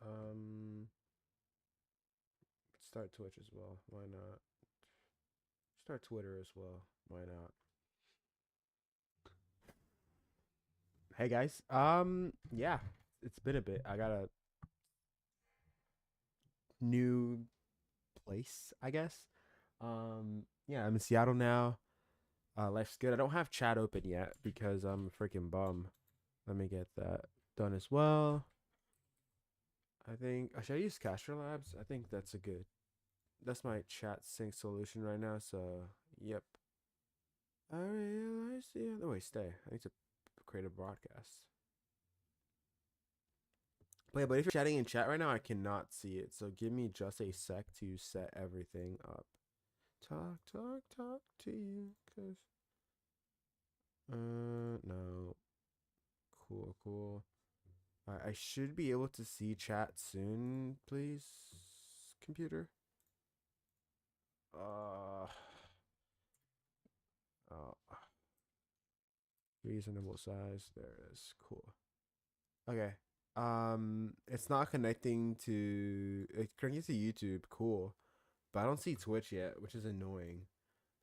nice. Start Twitch as well. Why not? Start Twitter as well. Why not? Hey guys. Yeah, it's been a bit. I got a new place, I guess. Yeah, I'm in Seattle now. Life's good. I don't have chat open yet because I'm a freaking bum. Let me get that done as well. I think should I use Castro Labs? I think that's a good. That's my chat sync solution right now. So, yep. I realize the other way. Stay. I need to create a broadcast. But if you're chatting in chat right now, I cannot see it. So give me just a sec to set everything up. Talk to you, cause no. Cool. I should be able to see chat soon, please, computer. Uh, uh, reasonable size. There it is. Cool. Okay. It's not connecting to. It's connecting to YouTube. Cool, but I don't see Twitch yet, which is annoying.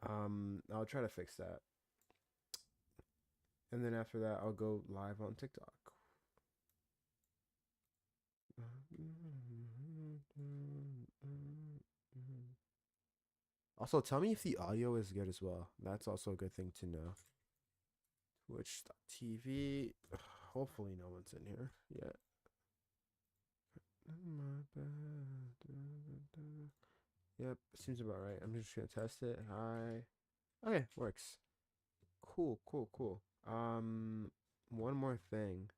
I'll try to fix that, and then after that, I'll go live on TikTok. Also, tell me if the audio is good as well. That's also a good thing to know. Twitch.tv. Hopefully, no one's in here yet. Yep, seems about right. I'm just gonna test it. Hi. Okay, works. Cool. One more thing.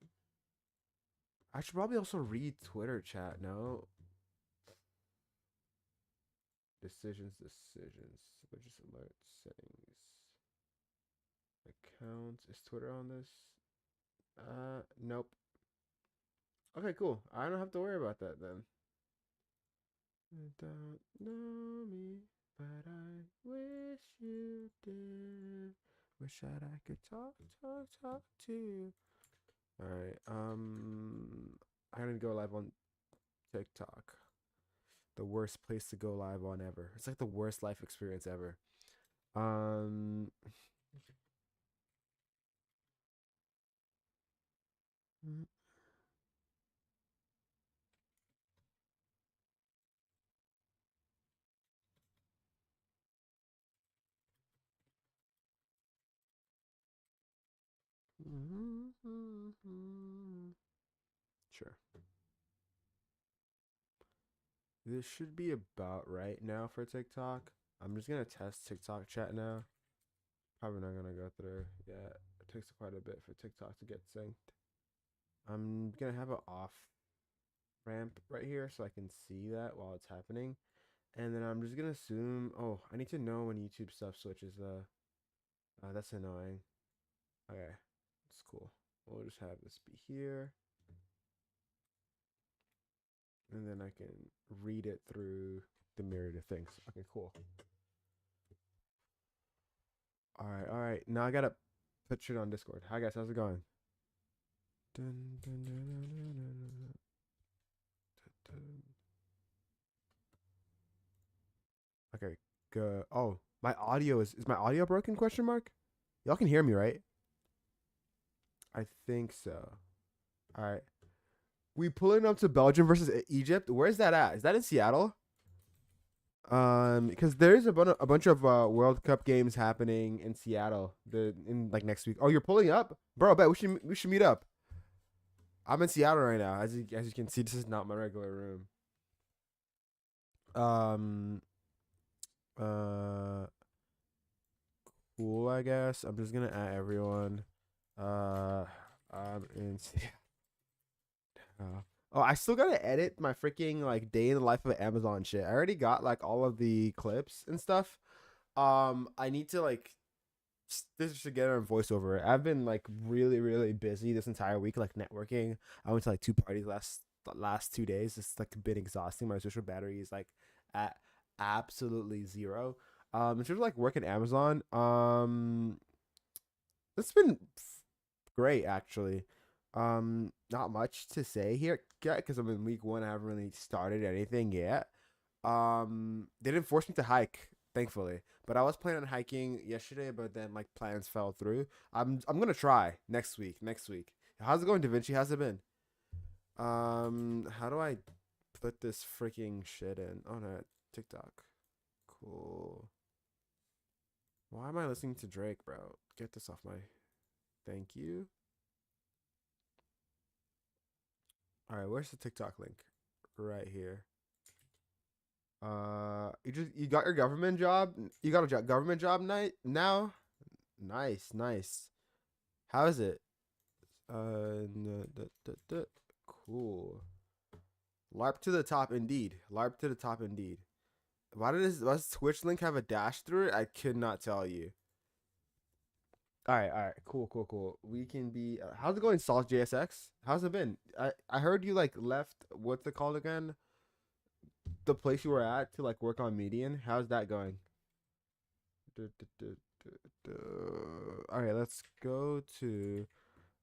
I should probably also read Twitter chat. No. Decisions. Just alert settings. Accounts. Is Twitter on this? Nope. Okay, cool. I don't have to worry about that then. You don't know me, but I wish you did. Wish that I could talk to you. All right. I'm gonna go live on TikTok. The worst place to go live on ever. It's like the worst life experience ever. Um. Sure. This should be about right now for TikTok. I'm just gonna test TikTok chat now. Probably not gonna go through. Yeah, it takes quite a bit for TikTok to get synced. I'm gonna have an off ramp right here so I can see that while it's happening. And then I'm just gonna assume. Oh, I need to know when YouTube stuff switches. That's annoying. Okay, it's cool. We'll just have this be here, and then I can read it through the myriad of things. Okay, cool. All right. Now I gotta put shit on Discord. Hi guys, how's it going? Dun, dun, dun, dun, dun, dun, dun. Okay, good. Oh, my audio is my audio broken? Question mark. Y'all can hear me, right? I think so. All right. We pulling up to Belgium versus Egypt. Where's that at? Is that in Seattle? Because there is a bunch of World Cup games happening in Seattle. In like next week. Oh, you're pulling up, bro. I bet we should meet up. I'm in Seattle right now. As you can see, this is not my regular room. Um. Uh. Cool. I guess I'm just gonna add everyone. Uh. I'm in. Oh, I still gotta edit my freaking like day in the life of Amazon shit. I already got like all of the clips and stuff. I need to like this should get on voiceover. I've been like really busy this entire week, like networking. I went to like two parties last 2 days. It's like been exhausting. My social battery is like at absolutely zero. In terms of like working Amazon, it's been great actually. Not much to say here yet because I'm in week one. I haven't really started anything yet. They didn't force me to hike, thankfully. But I was planning on hiking yesterday, but then like plans fell through. I'm gonna try next week. Next week. How's it going, Da Vinci? How's it been? How do I put this freaking shit in? Oh no, TikTok. Cool. Why am I listening to Drake, bro? Get this off my. Thank you. All right, where's the TikTok link? Right here. You got your government job. You got a government job night now. Nice, nice. How is it? Cool. LARP to the top, indeed. LARP to the top, indeed. Why does Twitch link have a dash through it? I could not tell you. All right, cool, cool, cool. We can be. How's it going, Salt JSX? How's it been? I heard you like left. What's it called again? The place you were at to like work on Median. How's that going? All right, let's go to.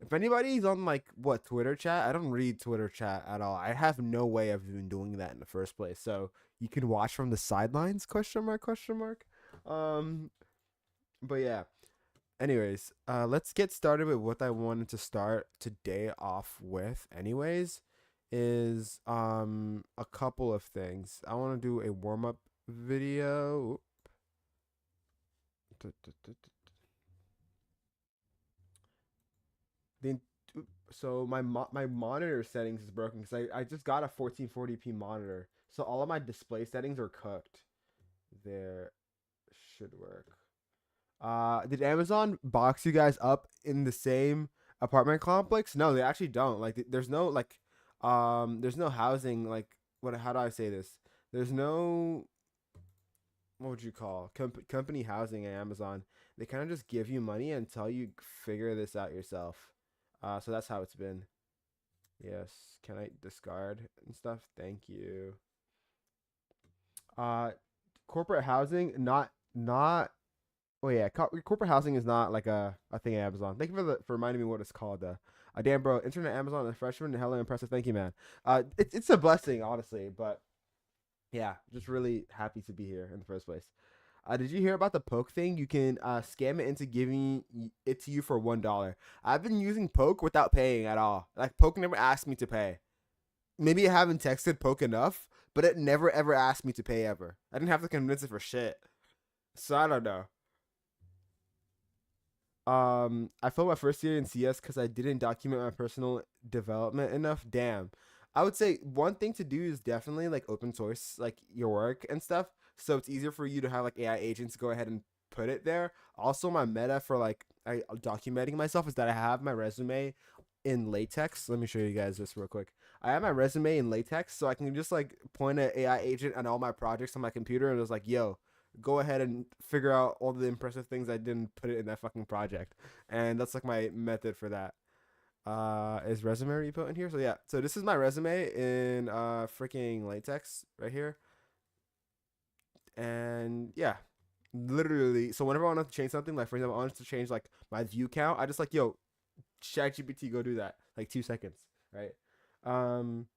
If anybody's on like what Twitter chat, I don't read Twitter chat at all. I have no way of even doing that in the first place. So you can watch from the sidelines? Question mark? Question mark? Um, but yeah. Anyways, let's get started with what I wanted to start today off with. Anyways, is a couple of things. I want to do a warm up video. The so my monitor settings is broken because I just got a 1440p monitor, so all of my display settings are cooked. There should work. Did Amazon box you guys up in the same apartment complex? No, they actually don't. Like, there's no like, there's no housing. Like, what? How do I say this? There's no what would you call company housing at Amazon. They kind of just give you money until you figure this out yourself. So that's how it's been. Yes. Can I discard and stuff? Thank you. Uh, corporate housing, not. Oh yeah, corporate housing is not like a thing at Amazon. Thank you for reminding me what it's called. Damn bro, internet Amazon as a freshman, hella impressive. Thank you, man. It's a blessing, honestly, but yeah, just really happy to be here in the first place. Did you hear about the Poke thing? You can scam it into giving it to you for $1. I've been using Poke without paying at all. Like Poke never asked me to pay. Maybe I haven't texted Poke enough, but it never ever asked me to pay ever. I didn't have to convince it for shit. So I don't know. I failed my first year in CS because I didn't document my personal development enough. Damn. I would say one thing to do is definitely like open source like your work and stuff, so it's easier for you to have like AI agents go ahead and put it there. Also, my meta for like documenting myself is that I have my resume in latex. Let me show you guys this real quick. I have my resume in latex, so I can just like point an AI agent on all my projects on my computer and it's like, yo, go ahead and figure out all the impressive things I didn't put it in that fucking project. And that's like my method for that. Is resume repo in here? So yeah, so this is my resume in freaking latex right here. And yeah, literally. So whenever I want to change something, like for example, I want to change like my view count, I just like, yo, ChatGPT, go do that. Like 2 seconds, right? Um,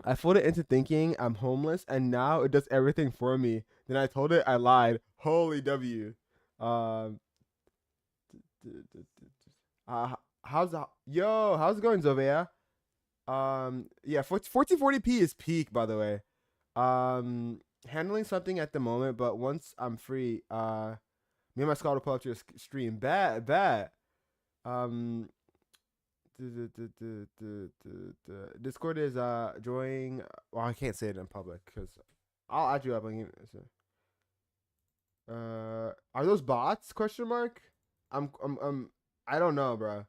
I fooled it into thinking I'm homeless, and now it does everything for me. Then I told it I lied. Holy W. Um, uh, how's the yo? How's it going, Zovea? Yeah, 1440p is peak, by the way. Handling something at the moment, but once I'm free, me and my Scott will pull up to your stream. Bad, bad. Um, Discord is joining. Well, I can't say it in public because I'll add you up. Are those bots? Question mark. I'm. I don't know, bro.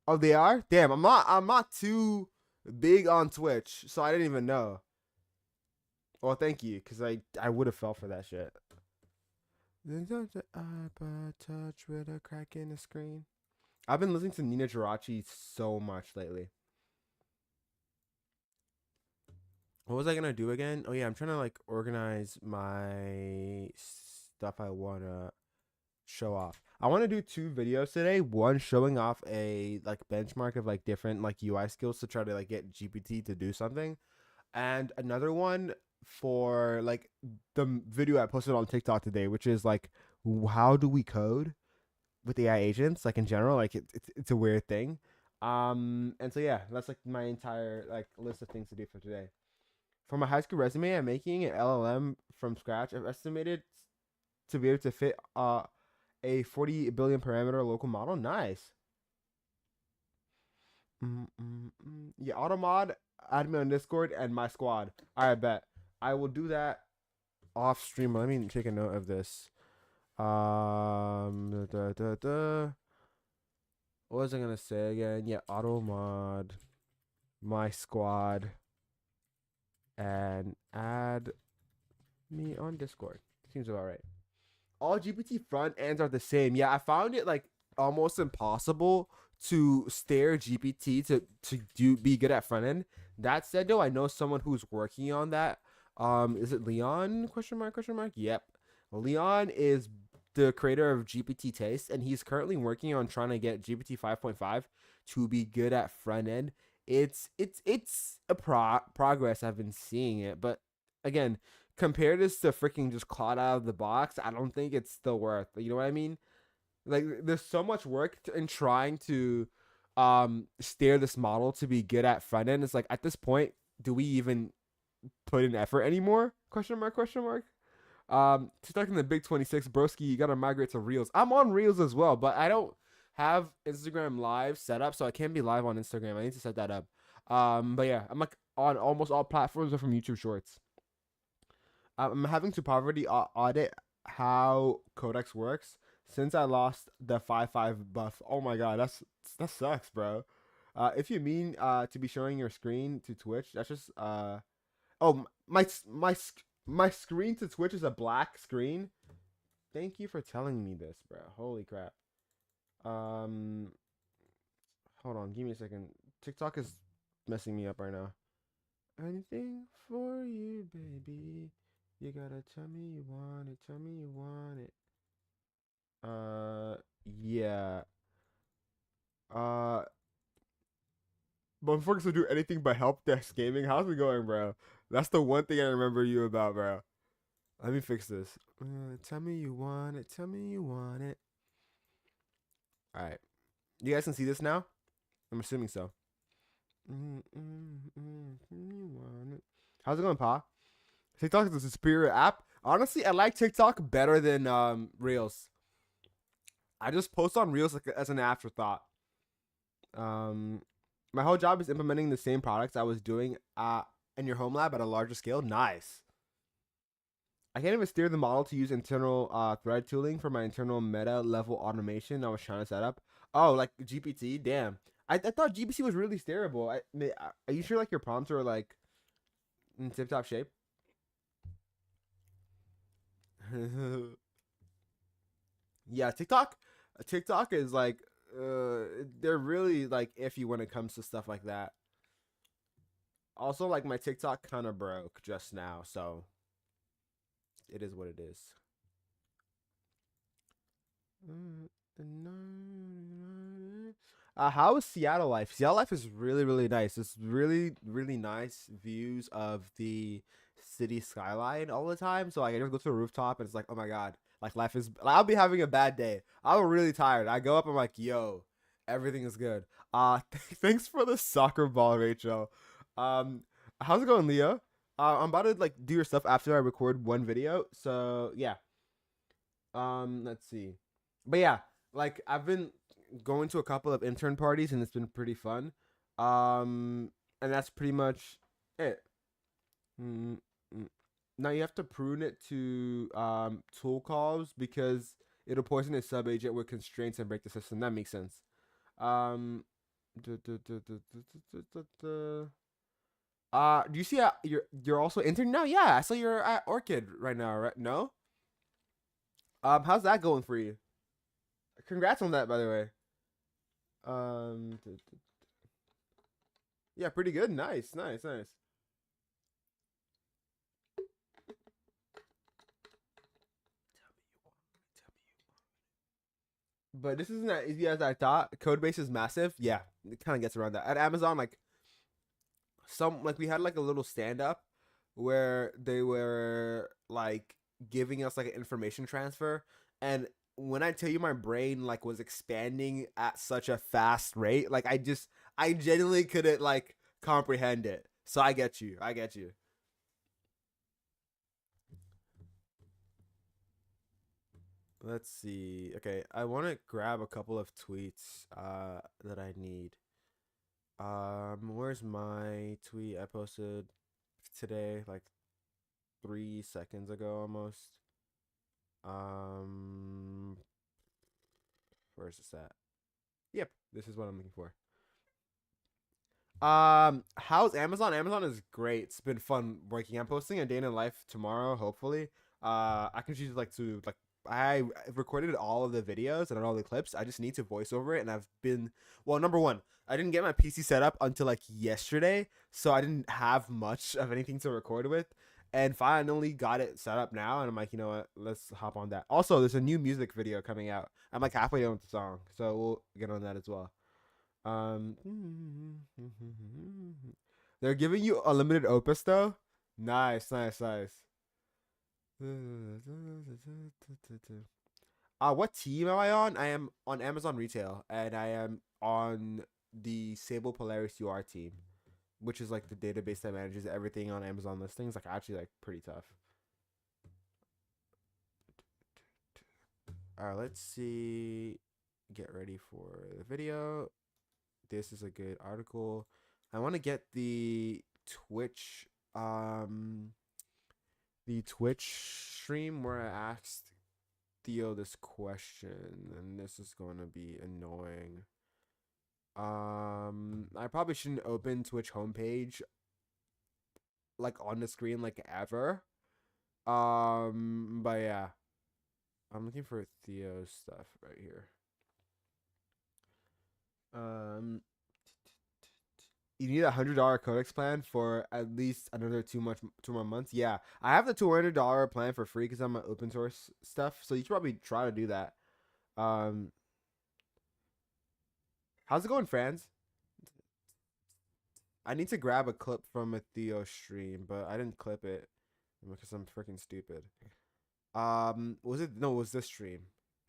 Oh, they are. Damn, I'm not too big on Twitch, so I didn't even know. Well, thank you, cause I would have fell for that shit. Touch with a crack in the screen. I've been listening to Nina Girachi so much lately. What was I gonna do again? Oh yeah, I'm trying to like organize my stuff I wanna. show off. I want to do two videos today. One showing off a like benchmark of like different like UI skills to try to like get GPT to do something, and another one for like the video I posted on TikTok today, which is like how do we code with AI agents, like in general, like it's a weird thing. And so yeah, that's like my entire like list of things to do for today. For my high school resume, I'm making an LLM from scratch. I've estimated to be able to fit a 40 billion parameter local model. Nice. Yeah, Automod, add me on Discord and my squad. All right, bet. I will do that off stream. Let me take a note of this. Da, da, da. What was I gonna say again? Yeah, Automod, my squad, and add me on Discord. Seems about right. All GPT front ends are the same. Yeah, I found it like almost impossible to stare GPT to do be good at front end. That said, though, I know someone who's working on that. Is it Leon? Question mark? Question mark? Yep, Leon is the creator of GPT Taste, and he's currently working on trying to get GPT 5.5 to be good at front end. It's a progress. I've been seeing it, but again, compare this to freaking just Claude out of the box, I don't think it's still worth. You know what I mean? Like, there's so much work in trying to steer this model to be good at front end. It's like at this point, do we even put in effort anymore? Question mark? Question mark? TikTok in the Big 26, broski. You gotta migrate to Reels. I'm on Reels as well, but I don't have Instagram Live set up, so I can't be live on Instagram. I need to set that up. But yeah, I'm like on almost all platforms but from YouTube Shorts. I'm having to poverty audit how Codex works since I lost the 5.5 buff. Oh my god, that sucks, bro. If you mean to be showing your screen to Twitch, that's just oh my screen to Twitch is a black screen. Thank you for telling me this, bro. Holy crap. Um, hold on, give me a second. TikTok is messing me up right now. Anything for you, baby. You gotta tell me you want it. Tell me you want it. Yeah. Uh, but before to do anything but help desk gaming, how's it going, bro? That's the one thing I remember you about, bro. Let me fix this. Tell me you want it. Tell me you want it. All right. You guys can see this now? I'm assuming so. How's it going, Pa? TikTok is a superior app. Honestly, I like TikTok better than Reels. I just post on Reels like, as an afterthought. Um, my whole job is implementing the same products I was doing in your home lab at a larger scale. Nice. I can't even steer the model to use internal thread tooling for my internal meta level automation I was trying to set up. Oh, like GPT? Damn. I thought GPT was really steerable. Are you sure like your prompts are like in tip top shape? Yeah, TikTok is like they're really like iffy when it comes to stuff like that. Also, like my TikTok kind of broke just now, so it is what it is. How is Seattle life? Seattle life is really, really nice. It's really, really nice views of the city skyline all the time. So like, I just go to a rooftop and it's like, oh my god, like life is. Like, I'll be having a bad day. I'm really tired. I go up. I'm like, yo, everything is good. Thanks for the soccer ball, Rachel. Um, how's it going, Leah? I'm about to like do your stuff after I record one video. So yeah. Let's see. But yeah, like I've been going to a couple of intern parties and it's been pretty fun. And that's pretty much it. mm Now you have to prune it to tool calls because it'll poison a sub agent with constraints and break the system. That makes sense. Um, duh, duh, duh, duh, duh, duh, duh, duh. Do you see you're also intern now? Yeah, I saw you're at Orchid right now, right? No? How's that going for you? Congrats on that, by the way. Yeah, pretty good. Nice, nice, nice. but this isn't as easy as I thought. Code base is massive. Yeah, it kind of gets around that. At Amazon, like we had like a little stand up where they were like giving us like an information transfer, and when I tell you my brain like was expanding at such a fast rate, like I genuinely couldn't like comprehend it. So I get you. I get you. Let's see. Okay, I want to grab a couple of tweets that I need. Where's my tweet I posted today, like 3 seconds ago almost? Um, where's this at? Yep, this is what I'm looking for. How's Amazon? Amazon is great. It's been fun working. I'm posting a day in the life tomorrow, hopefully. I can choose like to like I recorded all of the videos and all the clips. I just need to voice over it, and I've been well. Number one, I didn't get my PC set up until like yesterday, so I didn't have much of anything to record with. And finally got it set up now, and I'm like, you know what? Let's hop on that. Also, there's a new music video coming out. I'm like halfway done with the song, so we'll get on that as well. Um, they're giving you unlimited opus though. Nice, nice, nice. What team am I on? I am on Amazon Retail, and I am on the Sable Polaris UR team, which is like the database that manages everything on Amazon listings. Like actually, like pretty tough. All right, let's see. Get ready for the video. This is a good article. I want to get Twitch um the Twitch stream where I asked Theo this question, and this is going to be annoying. I probably shouldn't open Twitch homepage like on the screen like ever. But yeah, I'm looking for Theo's stuff right here. Um, you need $100 codex plan for at least another 2 more months. Yeah, I have the $200 plan for free because I'm an open source stuff. So you should probably try to do that. Um, how's it going, friends? I need to grab a clip from a Theo stream, but I didn't clip it because I'm freaking stupid. Was it no? It was this stream?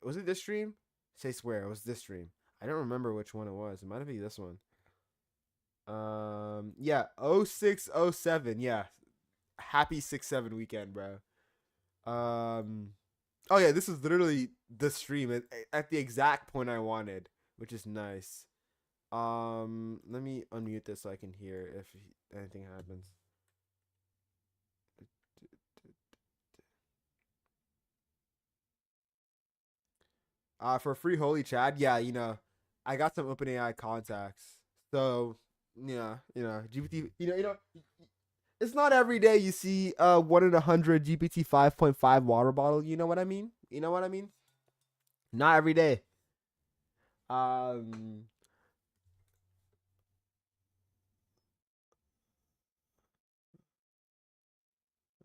Was it this stream? Say swear, it was this stream. I don't remember which one it was. It might have been this one. Yeah, 0607. Yeah, happy 6/7 weekend, bro. Oh yeah, this is literally the stream at the exact point I wanted, which is nice. Let me unmute this so I can hear if anything happens. For free holy Chad, yeah, I got some OpenAI contacts, so yeah, GPT, it's not every day you see 1 in 100 GPT 5.5 water bottle. You know what I mean? You know what I mean? Not every day. Um.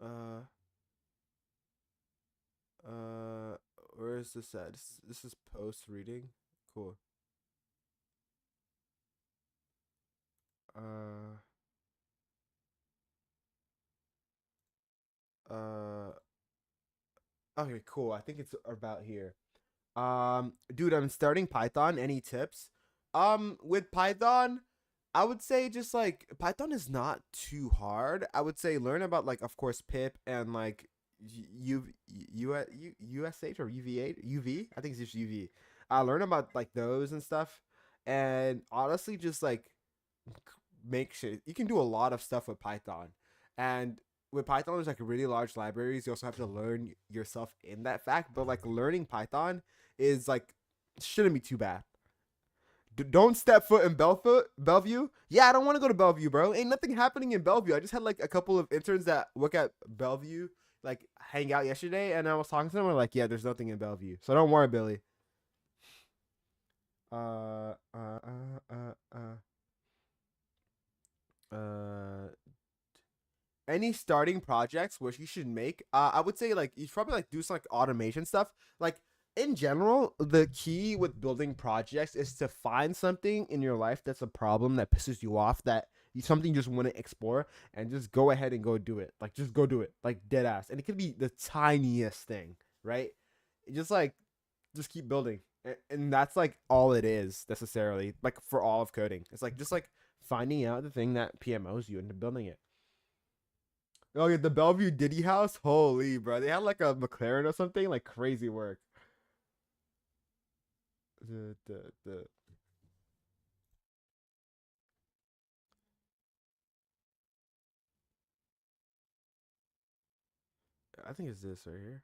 Uh. Uh. Where is this at? This is post reading. Cool. Uh. Uh. Okay. Cool. I think it's about here. Dude, I'm starting Python. Any tips? With Python, I would say just like Python is not too hard. I would say learn about like of course pip and like USH or UV. I think it's just UV. Learn about like those and stuff, and honestly, just like make shit. You can do a lot of stuff with Python, and with Python, there's like really large libraries. You also have to learn yourself in that fact, but like learning Python is like shouldn't be too bad. Don't step foot in Bellevue. Yeah, I don't want to go to Bellevue, bro. Ain't nothing happening in Bellevue. I just had like a couple of interns that work at Bellevue, like hang out yesterday, and I was talking to them. We're like, yeah, there's nothing in Bellevue, so don't worry, Billy. Uh, uh, uh, uh, uh. Any starting projects which you should make? I would say like you should probably like do some like automation stuff. Like In general, the key with building projects is to find something in your life that's a problem that pisses you off, that something you just want to explore, and just go ahead and go do it. Like, just go do it, like dead ass. And it could be the tiniest thing, right? Just like, just keep building, and that's like all it is necessarily. Like for all of coding, it's like just like finding out the thing that PMOs you into building it. Oh yeah, the Bellevue Diddy house, holy bro, they had like a McLaren or something, like crazy work. The I think it's this right here.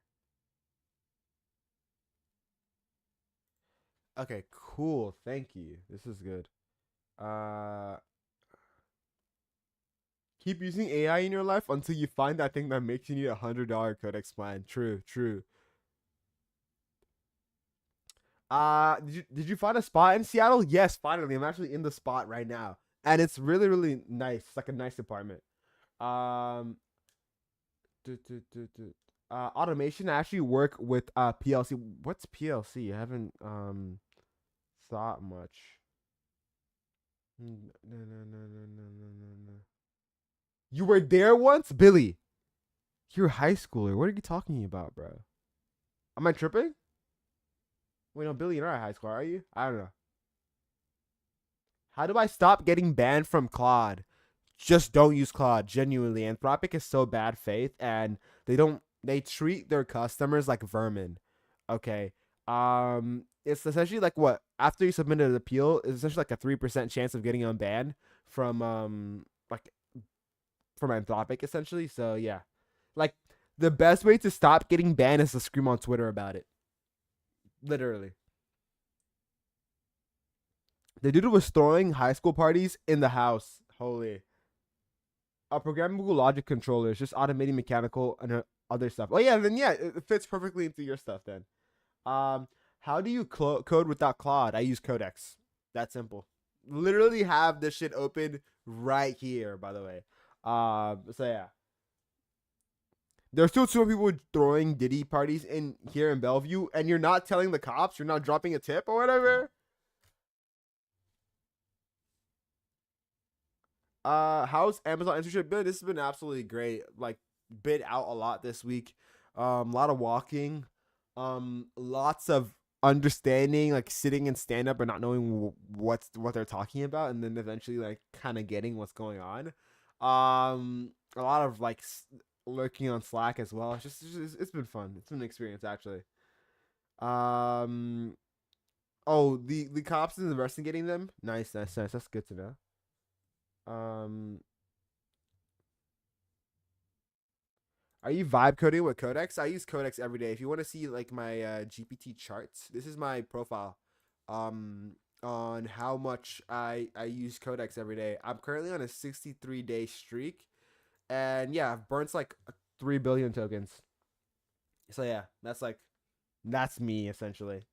Okay, cool. Thank you. This is good. Uh, keep using AI in your life until you find that thing that makes you need $100 codex plan. True, true. Did you find a spot in Seattle? Yes, finally. I'm actually in the spot right now, and it's really really nice. It's like a nice apartment. Um, du- du- du- du- automation. I actually work with PLC. What's PLC? I haven't thought much. No, no, no, no, no, no, no, no. You were there once, Billy. You're a high schooler. What are you talking about, bro? Am I tripping? Wait, no, Billy, you're not a high schooler, are you? I don't know. How do I stop getting banned from Claude? Just don't use Claude. Genuinely, Anthropic is so bad faith, and they treat their customers like vermin. Okay. It's essentially like what after you submit an appeal, it's essentially like a 3% chance of getting unbanned from like from Anthropic essentially. So yeah, like the best way to stop getting banned is to scream on Twitter about it. Literally, they did it with throwing high school parties in the house. Holy, programmable logic controllers, just automating mechanical and other stuff. Oh yeah, then yeah, it fits perfectly into your stuff then. Um, how do you code without Claude? I use Codex. That simple. Literally have this shit open right here. By the way, so yeah, there's still two people throwing Diddy parties in here in Bellevue, and you're not telling the cops. You're not dropping a tip or whatever. How's Amazon internship been? This has been absolutely great. Like, been out a lot this week. A lot of walking. Lots of understanding, like sitting and stand up and not knowing what they're talking about, and then eventually like kind of getting what's going on. A lot of like lurking on Slack as well. It's been fun. It's been an experience actually. Um. Oh, the cops is investigating them. Nice, nice, nice. That's good to know. Um. Are you vibe coding with Codex? I use Codex every day. If you want to see like my GPT charts, this is my profile. On how much I use Codex every day. I'm currently on a 63-day streak, and yeah, I've burnt like 3 billion tokens. So yeah, that's me essentially.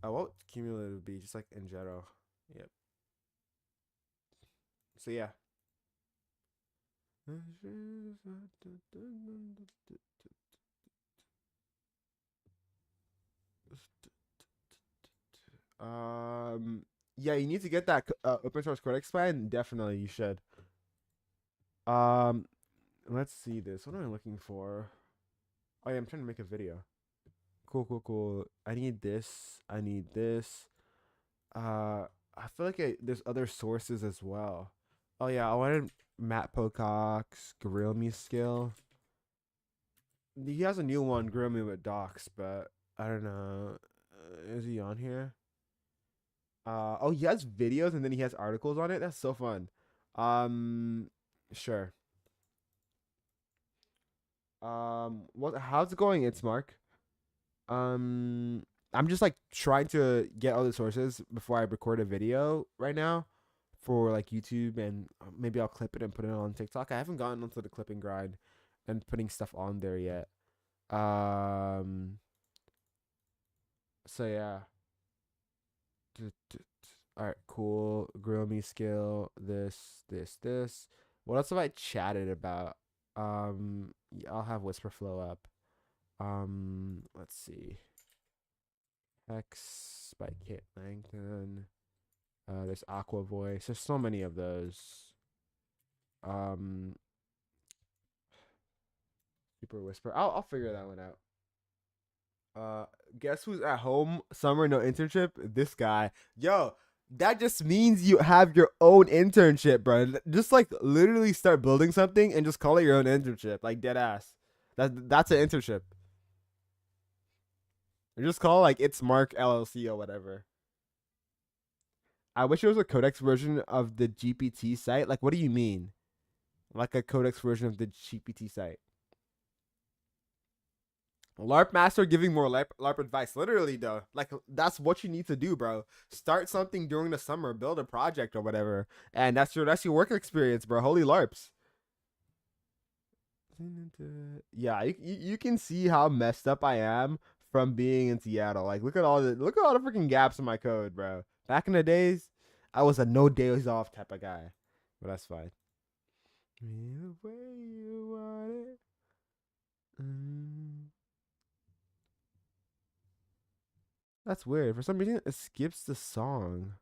What would cumulative be? Just like in general. Yep. So yeah. Yeah, you need to get that open source codex plan. Definitely, you should. Um, let's see this. What am I looking for? Oh yeah, I'm trying to make a video. Cool, cool, cool. I need this. I need this. I feel like there's other sources as well. Oh yeah, I wanted Matt Pocock's Grill Me skill. He has a new one, Grill Me with Docs, but I don't know. Is he on here? Oh, he has videos and then he has articles on it. That's so fun. Um, sure. What? How's it going? It's Mark. Um, I'm just like trying to get all the sources before I record a video right now for like YouTube, and maybe I'll clip it and put it on TikTok. I haven't gotten onto the clipping grind and putting stuff on there yet. Um, so yeah. All right, cool. Grill me skill. This. What else have I chatted about? Yeah, I'll have Whisper Flow up. Let's see. X by Kit Langton. There's Aqua Voice. There's so many of those. Um, Super Whisper. I'll figure that one out. Uh, guess who's at home? Summer no internship. This guy. Yo, that just means you have your own internship, bro. Just like literally start building something and just call it your own internship, like dead ass. That's an internship. Or just call it like it's Mark LLC or whatever. I wish it was a codex version of the GPT site. Like, what do you mean? Like a codex version of the GPT site? LARP master giving more LARP advice. Literally, though, like that's what you need to do, bro. Start something during the summer, build a project or whatever, and that's your work experience, bro. Holy LARPs. Yeah, you can see how messed up I am from being in Seattle. Like, look at all the freaking gaps in my code, bro. Back in the days, I was a no days off type of guy, but that's fine. Me the way you want it. That's weird. For some reason, it skips the song.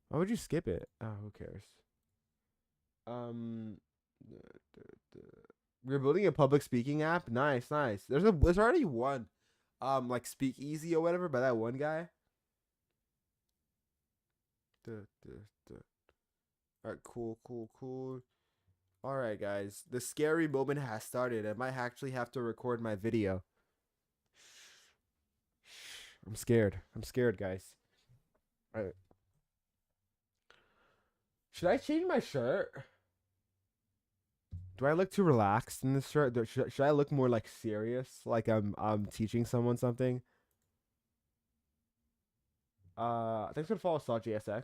Why would you skip it? Oh, who cares? Um, we're building a public speaking app. Nice, nice. There's already one, like Speakeasy or whatever by that one guy. All right, cool. All right, guys. The scary moment has started. I might actually have to record my video. I'm scared. I'm scared, guys. All right. Should I change my shirt? Do I look too relaxed in this shirt? Should I look more like serious, like I'm teaching someone something? Thanks for the follow, Saw JSX.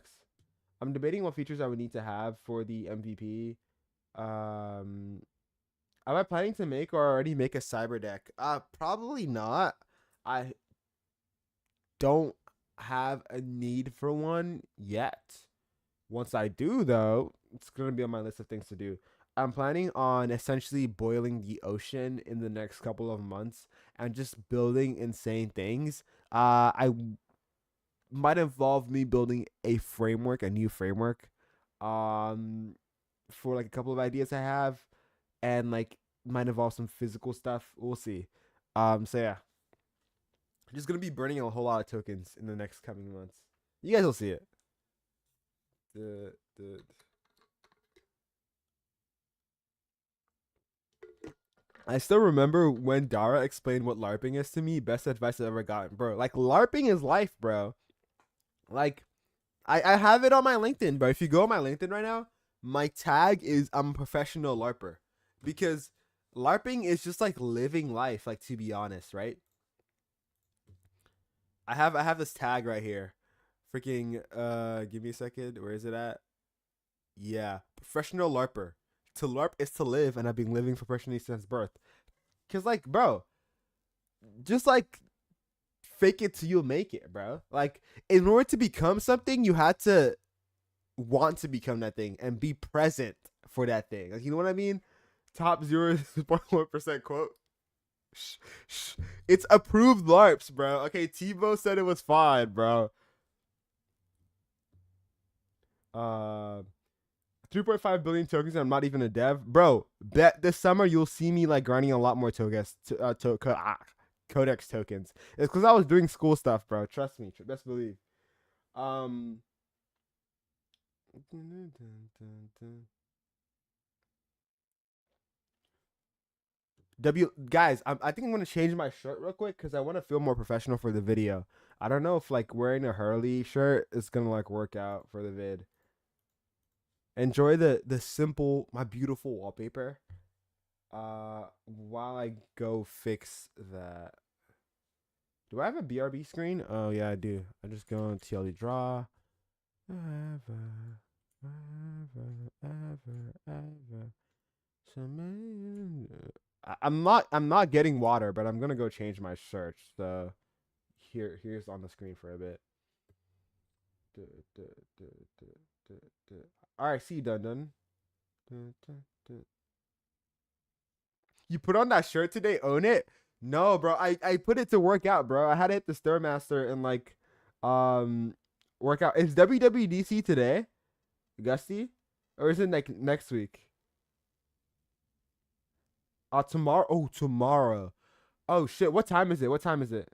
I'm debating what features I would need to have for the MVP. Um, am I planning to make or already make a cyber deck? Probably not. I don't have a need for one yet. Once I do, though, it's gonna be on my list of things to do. I'm planning on essentially boiling the ocean in the next couple of months and just building insane things. I might involve me building a new framework, um, for like a couple of ideas I have, and like might involve some physical stuff. We'll see. So yeah, I'm just gonna be burning a whole lot of tokens in the next coming months. You guys will see it. The I still remember when Dara explained what LARPing is to me. Best advice I've ever gotten, bro. Like LARPing is life, bro. Like I have it on my LinkedIn, bro. If you go on my LinkedIn right now, my tag is I'm a professional LARPer, because LARPing is just like living life. Like, to be honest, right? I have this tag right here. Freaking give me a second. Where is it at? Yeah, professional LARPer. To LARP is to live, and I've been living professionally since birth. Cause like, bro, just like fake it till you make it, bro. Like, in order to become something, you had to want to become that thing and be present for that thing. Like, you know what I mean? Top 0.1% quote. Shh, shh. It's approved LARPs, bro. Okay, Tebow said it was fine, bro. Uh, 3.5 billion tokens. And I'm not even a dev, bro. Bet this summer you'll see me like grinding a lot more codex tokens. It's because I was doing school stuff, bro. Trust me. Best believe. Um. Guys, I think I'm gonna change my shirt real quick because I want to feel more professional for the video. I don't know if like wearing a Hurley shirt is gonna like work out for the vid. Enjoy the simple, my beautiful wallpaper. While I go fix that. Do I have a BRB screen? Oh yeah, I do. I just go on TLD draw. Ever. I'm not getting water, but I'm gonna go change my shirt. So here's on the screen for a bit. All right, see you, done. You put on that shirt today. Own it. No, bro. I put it to work out, bro. I had to hit the Stairmaster and like um work out. Is WWDC today, Gusty? Or is it like next week? Tomorrow. Oh, tomorrow. Oh shit. What time is it? What time is it?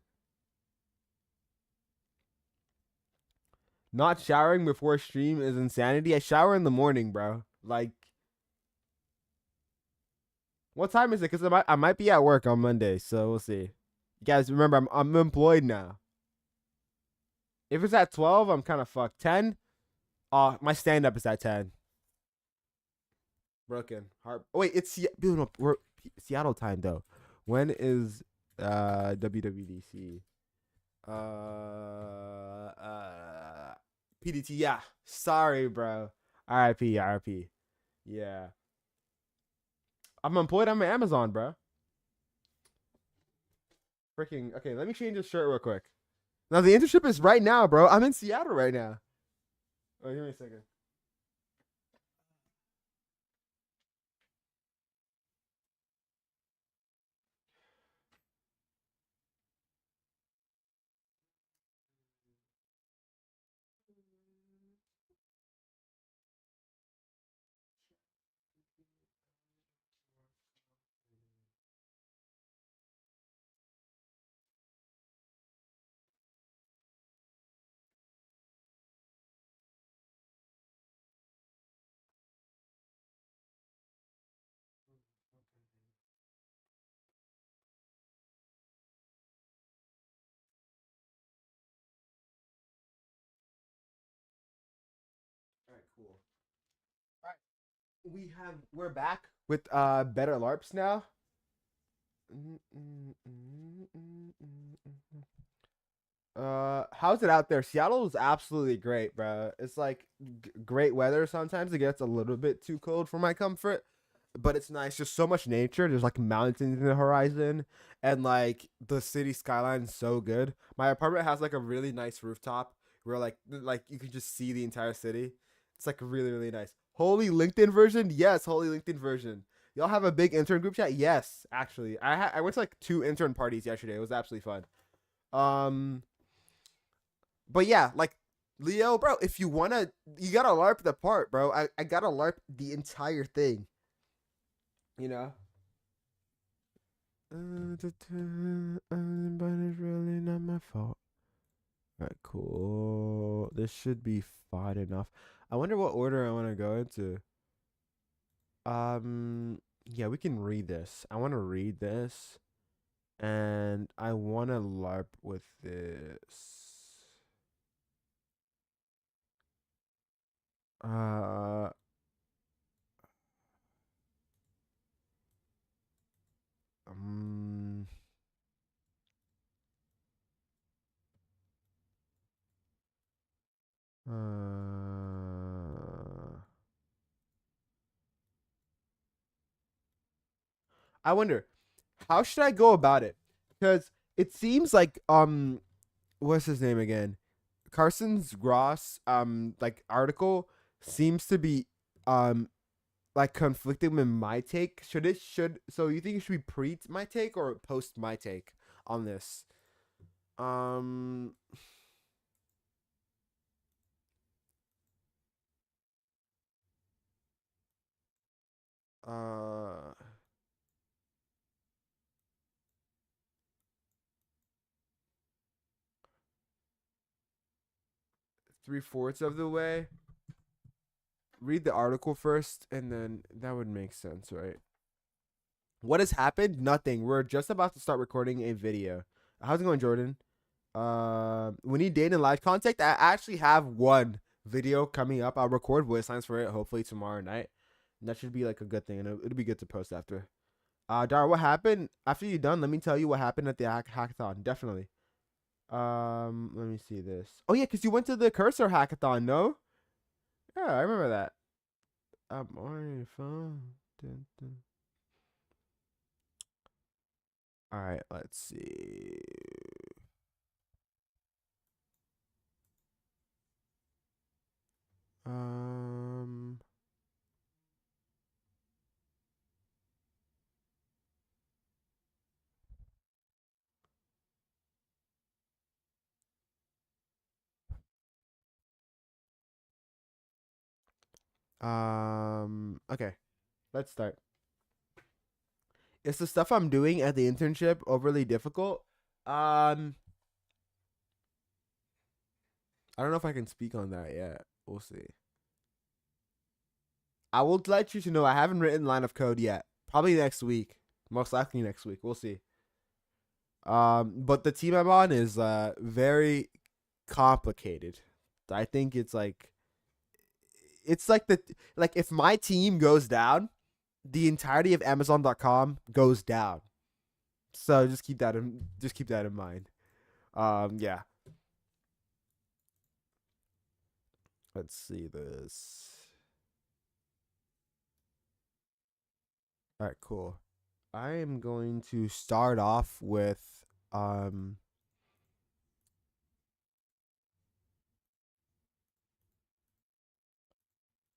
Not showering before stream is insanity. I shower in the morning, bro. Like, what time is it? Because I might be at work on Monday, so we'll see. You guys, remember I'm employed now. If it's at 12, I'm kind of fucked. 10, my stand up is at 10. Broken heart. Oh, wait, it's we're Seattle time though. When is WWDC? Uh, PDT. Yeah. Sorry, bro. RIP. RIP. Yeah. I'm employed on my Amazon, bro. Freaking. Okay, let me change this shirt real quick. Now the internship is right now, bro. I'm in Seattle right now. Oh, give me a second. All right, cool. All right, we're back with better LARPs now. How's it out there? Seattle is absolutely great, bro. It's like great weather. Sometimes it gets a little bit too cold for my comfort, but it's nice. Just so much nature. There's like mountains in the horizon, and like the city skyline is so good. My apartment has like a really nice rooftop where like you can just see the entire city. It's like really really nice. Holy LinkedIn version, yes. Holy LinkedIn version. Y'all have a big intern group chat? Yes, actually. I went to like 2 intern parties yesterday. It was absolutely fun. Um, but yeah, like Leo, bro, if you wanna, you gotta LARP the part, bro. I gotta LARP the entire thing, you know. But it's really not my fault. All right, cool. This should be fine enough. I wonder what order I want to go into. Yeah, we can read this. I want to read this, and I want to LARP with this. Uh, um, uh, I wonder how should I go about it? Because it seems like what's his name again? Carson's Gross like article seems to be um like conflicting with my take. Should so you think it should be pre my take or post my take on this? Um uh 3/4 of the way. Read the article first, and then that would make sense, right? What has happened? Nothing. We're just about to start recording a video. How's it going, Jordan? We need data and live contact. I actually have one video coming up. I'll record voice lines for it hopefully tomorrow night. And that should be like a good thing, and it'll be good to post after. Dara, what happened after you're done? Let me tell you what happened at the hackathon. Definitely. Let me see this. Oh yeah, cause you went to the cursor hackathon, no? Yeah, I remember that. I'm on your phone. Dun, dun. All right, let's see. Um, Okay, let's start. Is the stuff I'm doing at the internship overly difficult? I don't know if I can speak on that yet. We'll see. I will let you to know I haven't written line of code yet. Probably next week. Most likely next week. We'll see. But the team I'm on is very complicated. I think it's like if my team goes down, the entirety of Amazon.com goes down. So just keep that in mind. Yeah. Let's see this. All right, cool. I am going to start off with um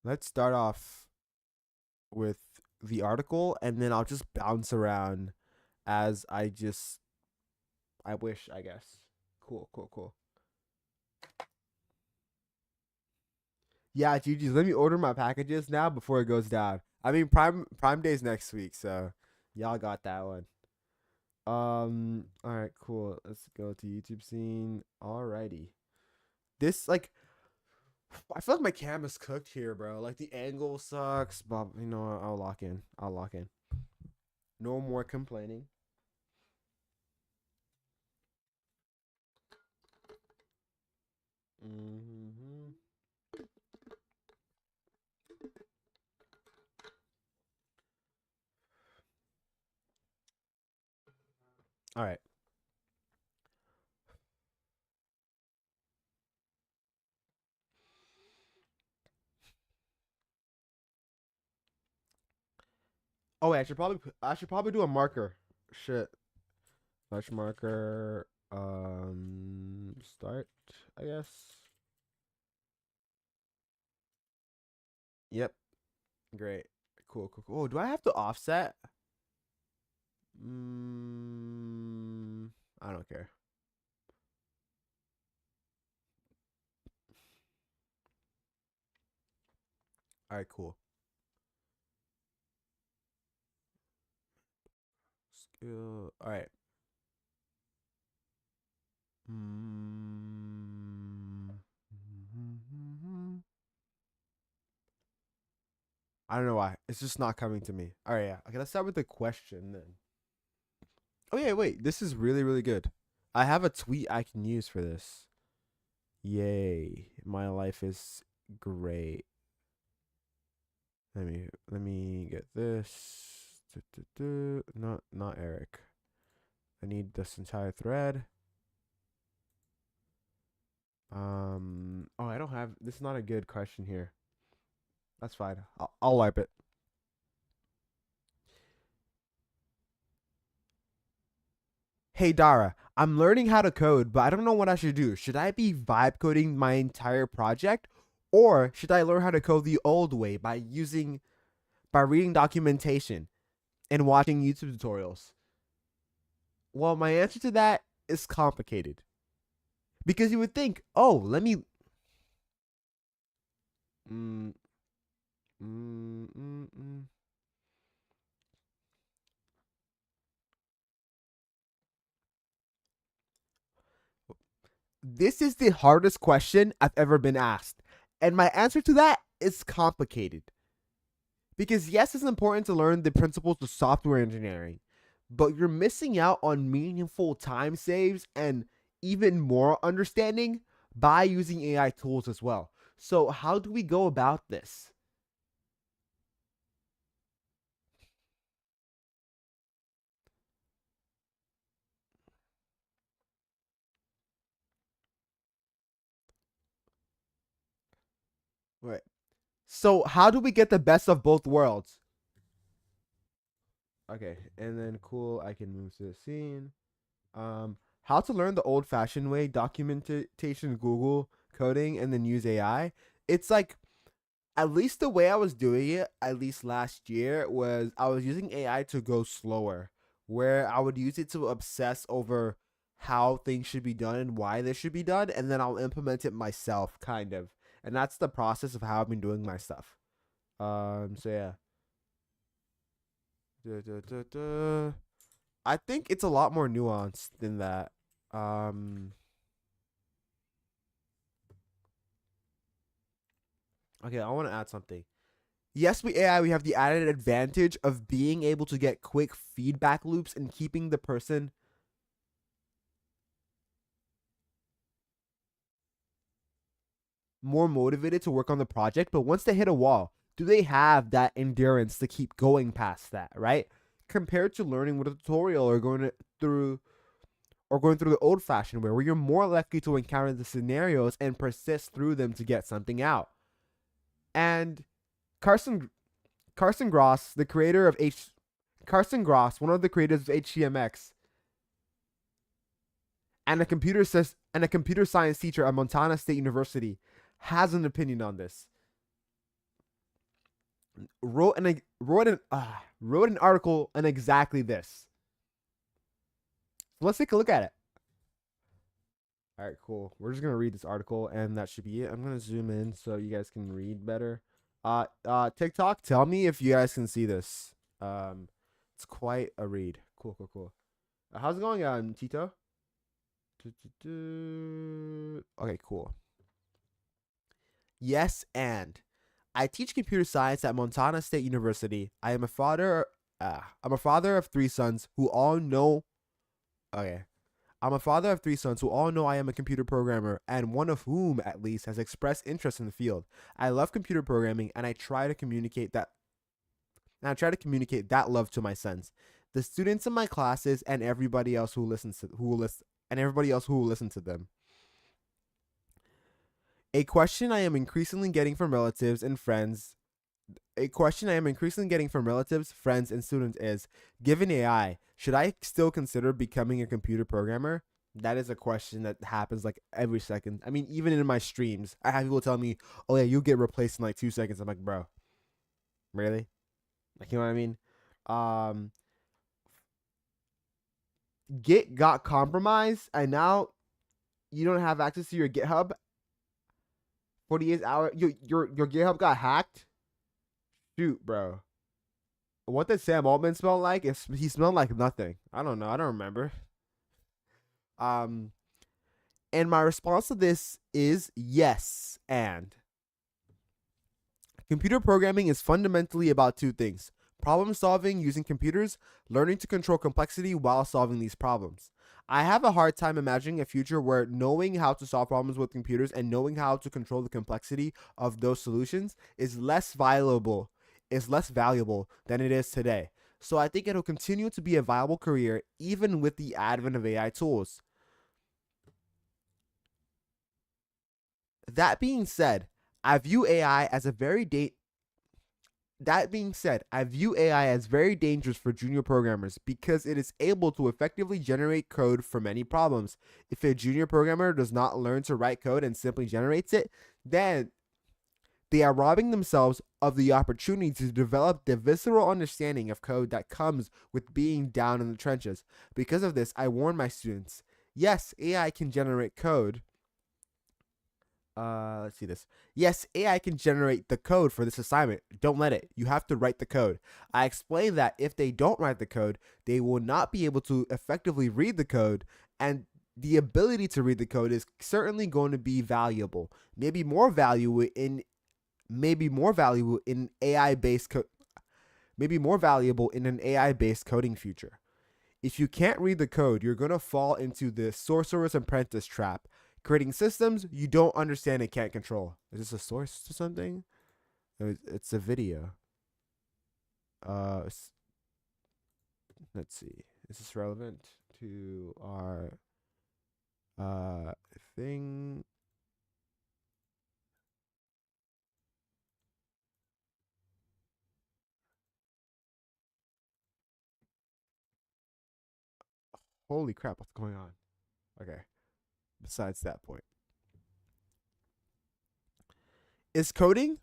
let's start off with the article and then I'll just bounce around as I wish, I guess. Cool, cool, cool. Yeah, GG's. Let me order my packages now before it goes down. I mean Prime Day's next week, so y'all got that one. All right, cool. Let's go to YouTube scene. Alrighty. This I feel like my camera's cooked here, bro. Like the angle sucks, but I'll lock in. I'll lock in. No more complaining. Mm-hmm. All right. Oh wait, I should probably do a marker. Shit. Flash marker. Start. I guess. Yep. Great. Cool. Cool. Cool. Oh, do I have to offset? Mm, I don't care. All right. Cool. Skill. All right. Mm, I don't know why. It's just not coming to me. All right. Yeah. Okay. Let's start with the question then. Oh yeah. Wait. This is really really good. I have a tweet I can use for this. Yay. My life is great. Let me get this. Not Eric. I need this entire thread. Oh, I don't have this is not a good question here. That's fine. I'll wipe it. Hey Dara, I'm learning how to code, but I don't know what I should do. Should I be vibe coding my entire project or should I learn how to code the old way by reading documentation and watching YouTube tutorials? Well, my answer to that is complicated. Because you would think, "Oh, let me mm, mm, mm, mm. This is the hardest question I've ever been asked. And my answer to that is complicated. Because yes, it's important to learn the principles of software engineering, but you're missing out on meaningful time saves and even more understanding by using AI tools as well. So, how do we go about this? Right. So, how do we get the best of both worlds? Okay, and then cool, I can move to the scene. How to learn the old-fashioned way: documentation, Google, coding, and then use AI. It's like at least the way I was doing it, at least last year, was I was using AI to go slower, where I would use it to obsess over how things should be done and why they should be done, and then I'll implement it myself, kind of. And that's the process of how I've been doing my stuff. So yeah. Duh, duh, duh, duh. I think it's a lot more nuanced than that. Um, okay, I want to add something. Yes, with AI, we have the added advantage of being able to get quick feedback loops and keeping the person more motivated to work on the project. But once they hit a wall, do they have that endurance to keep going past that, right? Compared to learning with a tutorial or going through the old fashioned way where you're more likely to encounter the scenarios and persist through them to get something out. And Carson Carson Gross, the creator of Carson Gross, one of the creators of HTMX, and a computer science teacher at Montana State University, has an opinion on this. Wrote an article on exactly this. Let's take a look at it. All right, cool. We're just gonna read this article, and that should be it. I'm gonna zoom in so you guys can read better. TikTok, tell me if you guys can see this. It's quite a read. Cool, cool, cool. How's it going, Tito? Okay, cool. Yes, and I teach computer science at Montana State University. I'm a father. I'm a father of three sons who all know. Okay, I'm a father of three sons who all know I am a computer programmer, and one of whom, at least, has expressed interest in the field. I love computer programming, and I try to communicate that love to my sons, the students in my classes, and everybody else who will listen to them. A question I am increasingly getting from relatives and friends. A question I am increasingly getting from relatives, friends, and students is: given AI, should I still consider becoming a computer programmer? That is a question that happens like every second. I mean, even in my streams, I have people tell me, "Oh yeah, you'll get replaced in like 2 seconds." I'm like, bro, really? Like, you know what I mean? Um, Git got compromised, and now you don't have access to your GitHub. 48 hours. Your GitHub got hacked. Shoot, bro. What did Sam Altman smell like? He smelled like nothing. I don't know. I don't remember. Um, and my response to this is yes. And computer programming is fundamentally about two things: problem solving using computers, learning to control complexity while solving these problems. I have a hard time imagining a future where knowing how to solve problems with computers and knowing how to control the complexity of those solutions is less valuable than it is today. So I think it'll continue to be a viable career even with the advent of AI tools. That being said, I view AI as a very da- that being said, I view AI as very dangerous for junior programmers because it is able to effectively generate code for many problems. If a junior programmer does not learn to write code and simply generates it, then they are robbing themselves of the opportunity to develop the visceral understanding of code that comes with being down in the trenches. Because of this, I warn my students: yes, AI can generate code. Let's see this. Yes, AI can generate the code for this assignment. Don't let it. You have to write the code. I explained that if they don't write the code, they will not be able to effectively read the code, and the ability to read the code is certainly going to be valuable. Maybe more valuable in maybe more valuable in an AI-based coding future. If you can't read the code, you're going to fall into the sorcerer's apprentice trap, creating systems you don't understand and can't control. Is this a source to something? It's a video. Uh, let's see. Is this relevant to our thing? Holy crap! What's going on? Okay. Besides that point, is coding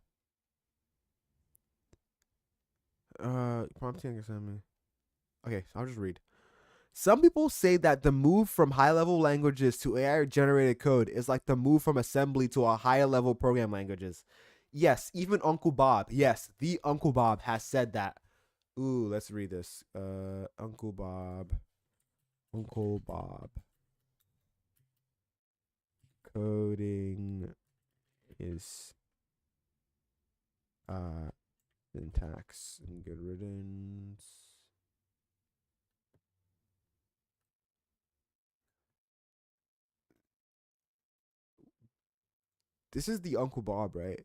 prompting assignment. Okay, so I'll just read. Some people say that the move from high level languages to AI generated code is like the move from assembly to a higher level program languages. Yes, even Uncle Bob. Yes, the Uncle Bob has said that. Ooh, let's read this. Uncle Bob. Uncle Bob. Coding is syntax and good riddance. This is the Uncle Bob, right?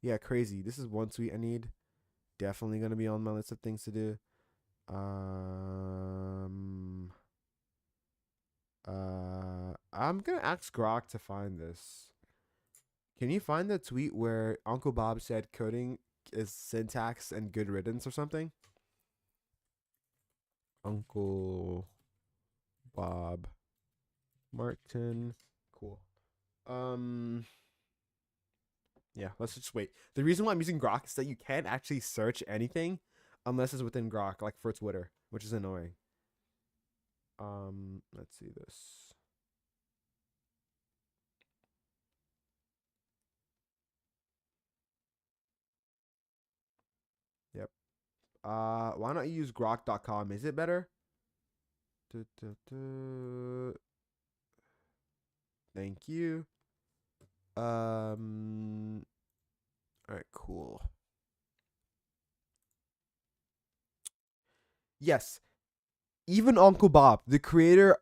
Yeah, crazy. This is one tweet I need. Definitely gonna be on my list of things to do. I'm gonna ask Grok to find this. Can you find the tweet where Uncle Bob said coding is syntax and good riddance or something? Uncle Bob Martin. Cool. Yeah, let's just wait. The reason why I'm using Grok is that you can't actually search anything unless it's within Grok, like for Twitter, which is annoying. Let's see this. Yep. Why not use grok.com? Is it better? Thank you. All right, cool. Yes, even Uncle Bob, the creator.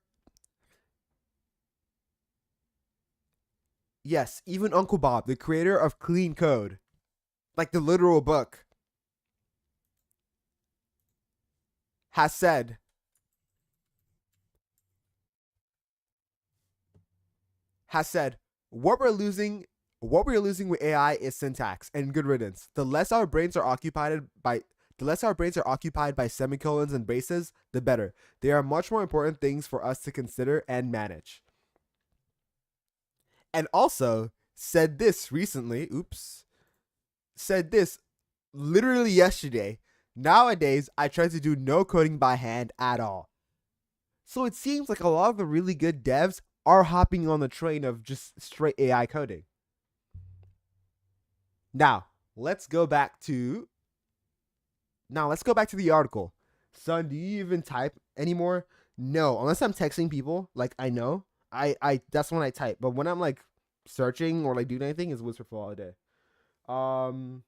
Yes, even Uncle Bob, the creator of Clean Code, like the literal book, has said has said what we're losing with AI is syntax and good riddance. The less our brains are occupied by semicolons and braces, the better. They are much more important things for us to consider and manage. And also said this recently, said this literally yesterday. Nowadays, I try to do no coding by hand at all. So it seems like a lot of the really good devs are hopping on the train of just straight AI coding. Now, let's go back to the article. Son, do you even type anymore? No, unless I'm texting people, like I know. I that's when I type. But when I'm like searching or like doing anything, is Whisperful all day. Um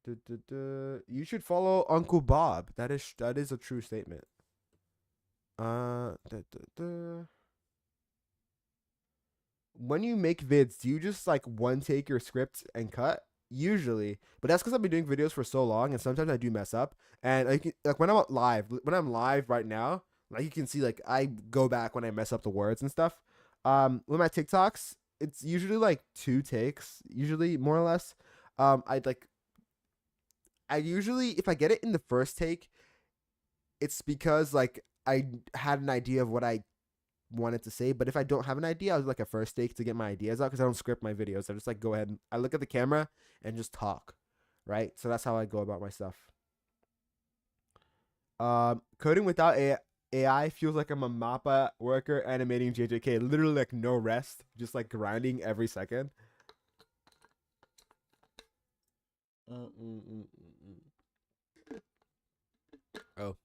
You should follow Uncle Bob. That is a true statement. Uh duh, duh, duh. When you make vids, do you just like one take your script and cut? Usually, but that's because I've been doing videos for so long, and sometimes I do mess up. And like when I'm live right now, like you can see, like I go back when I mess up the words and stuff. With my TikToks, it's usually like two takes, usually more or less. I usually, if I get it in the first take, it's because like I had an idea of what I wanted to say. But if I don't have an idea, I'll do like a first take to get my ideas out because I don't script my videos. I just like go ahead and I look at the camera and just talk, right? So that's how I go about my stuff. Coding without AI feels like I'm a MAPPA worker animating JJK. Literally like no rest, just like grinding every second. Oh,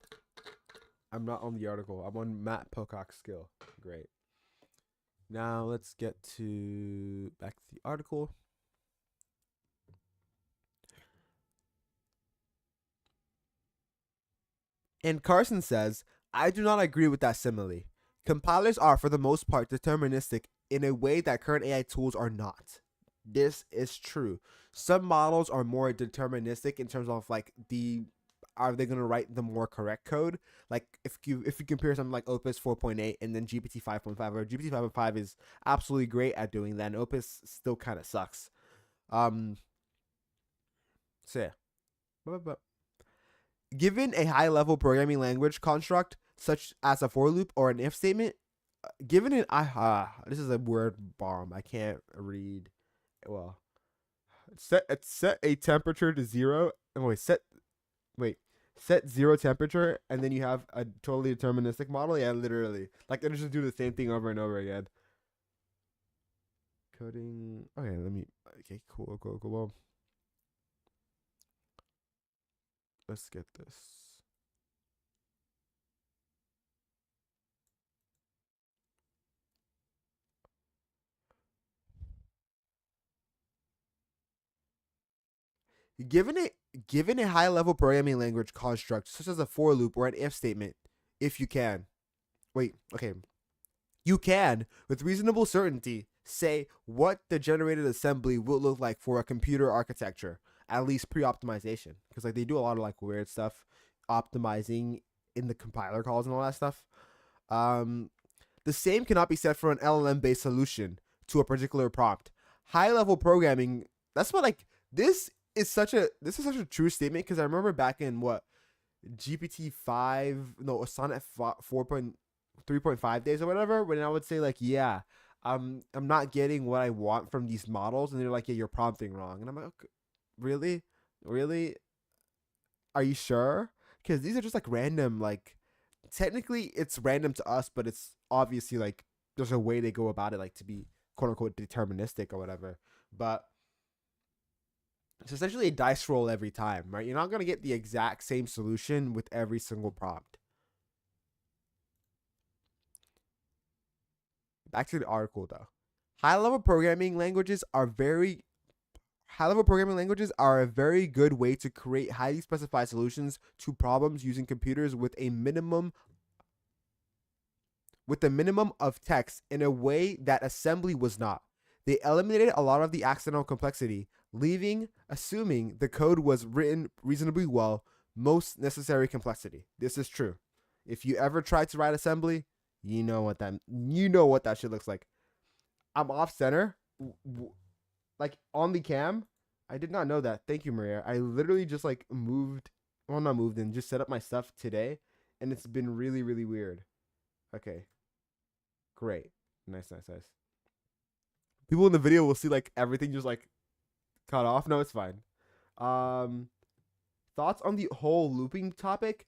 I'm not on the article. I'm on Matt Pocock's skill. Great. Now let's get to back to the article. And Carson says, I do not agree with that simile. Compilers are, for the most part, deterministic in a way that current AI tools are not. This is true. Some models are more deterministic in terms of like are they going to write the more correct code? Like if you compare something like Opus 4.8 and then GPT 5.5, or GPT 5.5 is absolutely great at doing that, and Opus still kind of sucks. So yeah. But given a high-level programming language construct such as a for loop or an if statement, given it, this is a word bomb. I can't read. Well, set a temperature to zero. Oh, set zero temperature, and then you have a totally deterministic model. Yeah, literally, like it'll just do the same thing over and over again. Coding. Okay, let me. Okay, cool. Let's get this. Given it given a high level programming language construct such as a for loop or an if statement, if you can. Wait, okay. You can, with reasonable certainty, say what the generated assembly will look like for a computer architecture, at least pre-optimization, because like they do a lot of like weird stuff, optimizing in the compiler calls and all that stuff. Um, the same cannot be said for an LLM-based solution to a particular prompt. High-level programming. That's what like this is such a true statement because I remember back in what GPT 5, no, Sonnet 4.3.5 days or whatever, when I would say like, yeah, I'm not getting what I want from these models, and they're like, yeah, you're prompting wrong, and I'm like, okay, really, really, are you sure? Because these are just like random, like technically it's random to us, but it's obviously like there's a way they go about it, like to be quote unquote deterministic or whatever, but it's essentially a dice roll every time, right? You're not going to get the exact same solution with every single prompt. Back to the article though. High-level programming languages are very High-level programming languages are a very good way to create highly specified solutions to problems using computers with a minimum of text in a way that assembly was not. They eliminated a lot of the accidental complexity, assuming the code was written reasonably well, most necessary complexity. This is true. If you ever try to write assembly, you know what that shit looks like. I'm off center, like on the cam. I did not know that. Thank you, Maria. I literally just like moved, well, not moved in, just set up my stuff today, and it's been really, really weird. Okay, great, nice, nice, nice. People in the video will see like everything just like cut off. No, it's fine. Um, thoughts on the whole looping topic?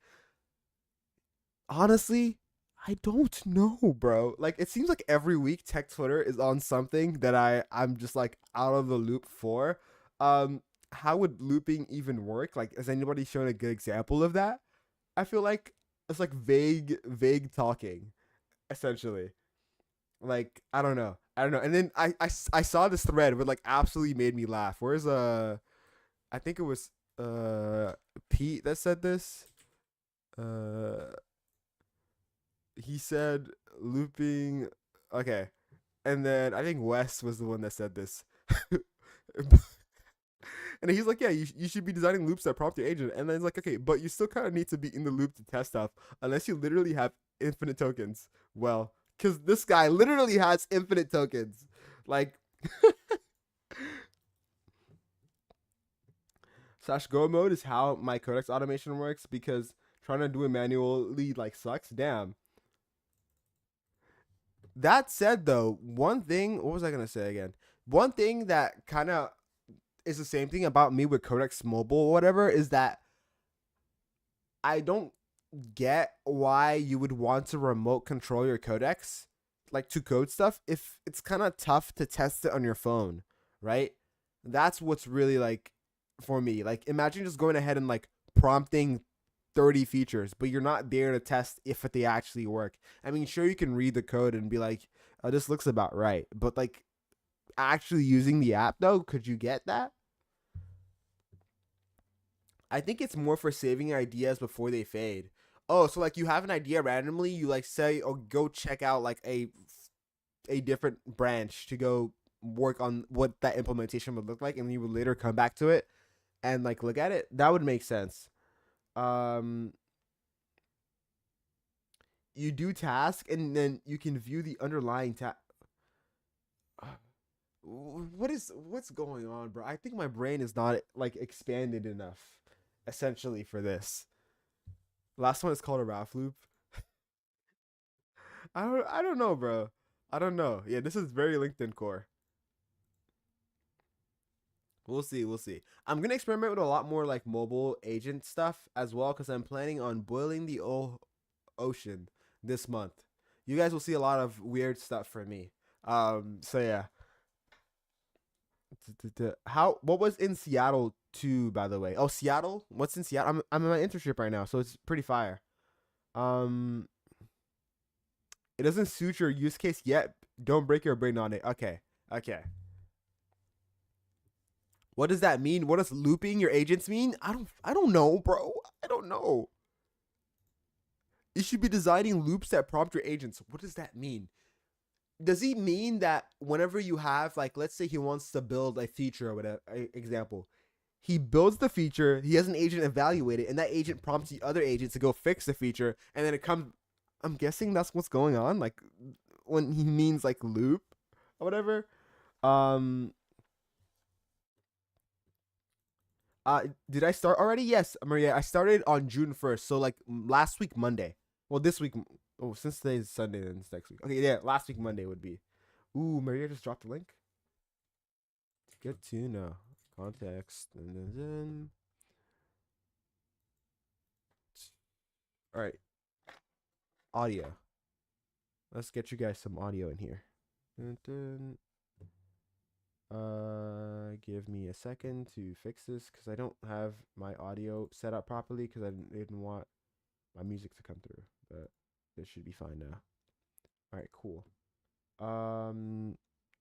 Honestly, I don't know, bro. Like it seems like every week Tech Twitter is on something that I'm just like out of the loop for. How would looping even work? Like, has anybody shown a good example of that? I feel like it's like vague talking, essentially. Like I don't know. And then I saw this thread where like absolutely made me laugh. Where's I think it was Pete that said this. Uh, he said looping. Okay, and then I think Wes was the one that said this. And he's like, yeah, you should be designing loops that prompt your agent. And then it's like, okay, but you still kind of need to be in the loop to test stuff, unless you literally have infinite tokens. Well, because this guy literally has infinite tokens. Like, slash go mode is how my codex automation works because trying to do it manually like sucks. Damn. That said, though, one thing, what was I going to say again? One thing that kind of is the same thing about me with Codex Mobile or whatever is that I don't get why you would want to remote control your codex, like to code stuff, if it's kind of tough to test it on your phone, right? That's what's really like for me. Like, imagine just going ahead and like prompting 30 features, but you're not there to test if they actually work. I mean, sure, you can read the code and be like, oh, this looks about right. But like actually using the app, though, could you get that? I think it's more for saving ideas before they fade. Oh, so like you have an idea randomly, you like say, oh, go check out like a different branch to go work on what that implementation would look like, and you would later come back to it and like look at it. That would make sense. Um, you do task, and then you can view the underlying task. What's going on, bro? I think my brain is not like expanded enough, essentially, for this. Last one is called a Ralph loop. I don't know, bro. I don't know. Yeah, this is very LinkedIn core. We'll see. We'll see. I'm gonna experiment with a lot more like mobile agent stuff as well because I'm planning on boiling the ocean this month. You guys will see a lot of weird stuff from me. So yeah. How what was in Seattle too, by the way. Oh, Seattle. What's in Seattle? I'm in my internship right now, so it's pretty fire. Um, it doesn't suit your use case yet. Don't break your brain on it. Okay. Okay. What does that mean? What does looping your agents mean? I don't know, bro. I don't know. You should be designing loops that prompt your agents. What does that mean? Does he mean that whenever you have, like, let's say he wants to build a feature or whatever, example, he builds the feature, he has an agent evaluate it, and that agent prompts the other agent to go fix the feature, and then it comes. I'm guessing that's what's going on, like when he means like loop or whatever. Um, did I start already? Yes, Maria. I started on June 1st, so like last week Monday. Well, this week. Oh, since today's Sunday, then it's next week. Okay, yeah, last week Monday would be. Ooh, Maria just dropped the link. Good to know. Context. All right, audio. Let's get you guys some audio in here. Dun, dun. Give me a second to fix this because I don't have my audio set up properly because I didn't want my music to come through. But this should be fine now. All right, cool.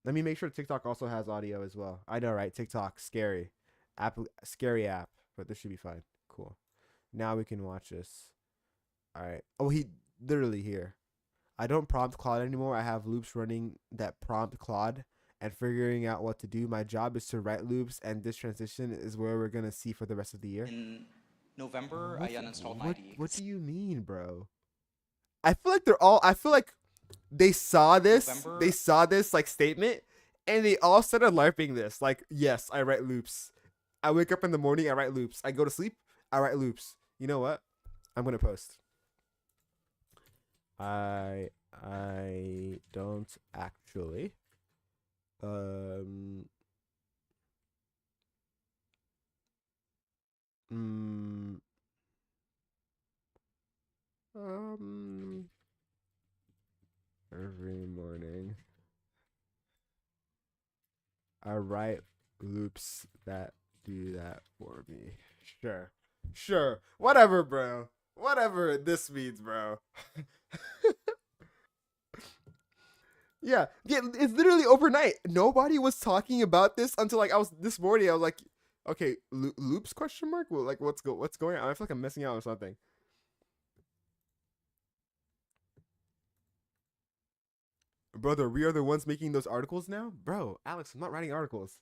Let me make sure TikTok also has audio as well. I know, right? TikTok, scary app, scary app, but this should be fine. Cool. Now we can watch this. All right. Oh, he literally here. I don't prompt Claude anymore. I have loops running that prompt Claude and figuring out what to do. My job is to write loops, and this transition is where we're gonna see for the rest of the year. In November, I What's uninstalled my what? IDE. What do you mean, bro? I feel like they're all. I feel like they saw this. They November, saw this like statement, and they all started larping this. Like, yes, I write loops. I wake up in the morning. I write loops. I go to sleep. I write loops. You know what? I'm gonna post. I don't actually. Um. Mm, um. Every morning, I write loops that do that for me. Sure. Sure. Whatever, bro. Whatever this means, bro. Yeah. Yeah, it's literally overnight. Nobody was talking about this until like I was this morning. I was like, okay, loops question mark? Well, like what's going on? I feel like I'm missing out on something. Brother, we are the ones making those articles now? Bro, Alex, I'm not writing articles.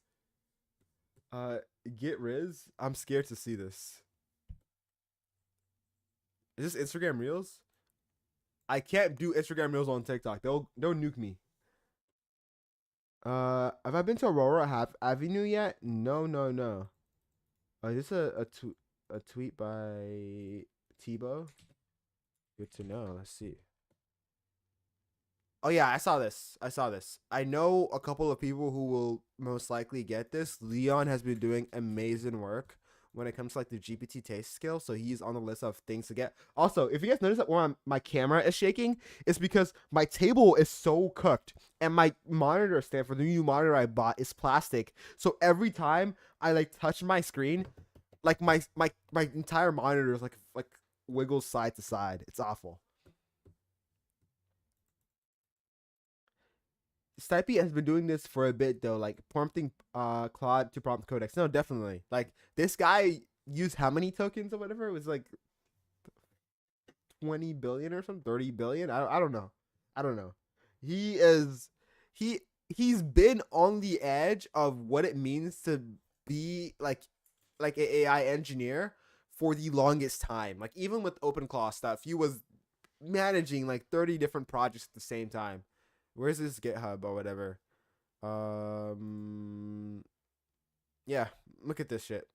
Uh get Riz. I'm scared to see this. Is this Instagram Reels? I can't do Instagram Reels on TikTok. They'll nuke me. Have I been to Aurora Avenue yet? No, no, no. Is this a tweet by Tebow? Good to know. Let's see. Oh yeah, I saw this. I saw this. I know a couple of people who will most likely get this. Leon has been doing amazing work when it comes to like the GPT taste skill, so he's on the list of things to get. Also, if you guys notice that when my camera is shaking, it's because my table is so cooked, and my monitor stand for the new monitor I bought is plastic. So every time I like touch my screen, like my entire monitor is like wiggles side to side. It's awful. Stipe has been doing this for a bit though, like prompting Claude to prompt codex. No, definitely. Like this guy used how many tokens or whatever? It was like 20 billion or something, 30 billion. I don't know. I don't know. He is he he's been on the edge of what it means to be like an AI engineer for the longest time. Like even with OpenClaw stuff, he was managing like 30 different projects at the same time. Where's this GitHub or whatever? Um, yeah, look at this shit.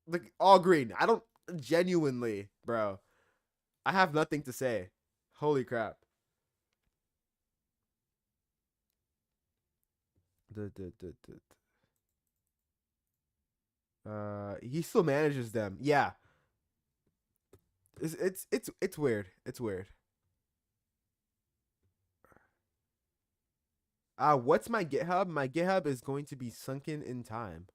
Like all green. I don't genuinely, bro. I have nothing to say. Holy crap. He still manages them. Yeah, it's weird. It's weird. What's my GitHub? My GitHub is going to be sunken in time.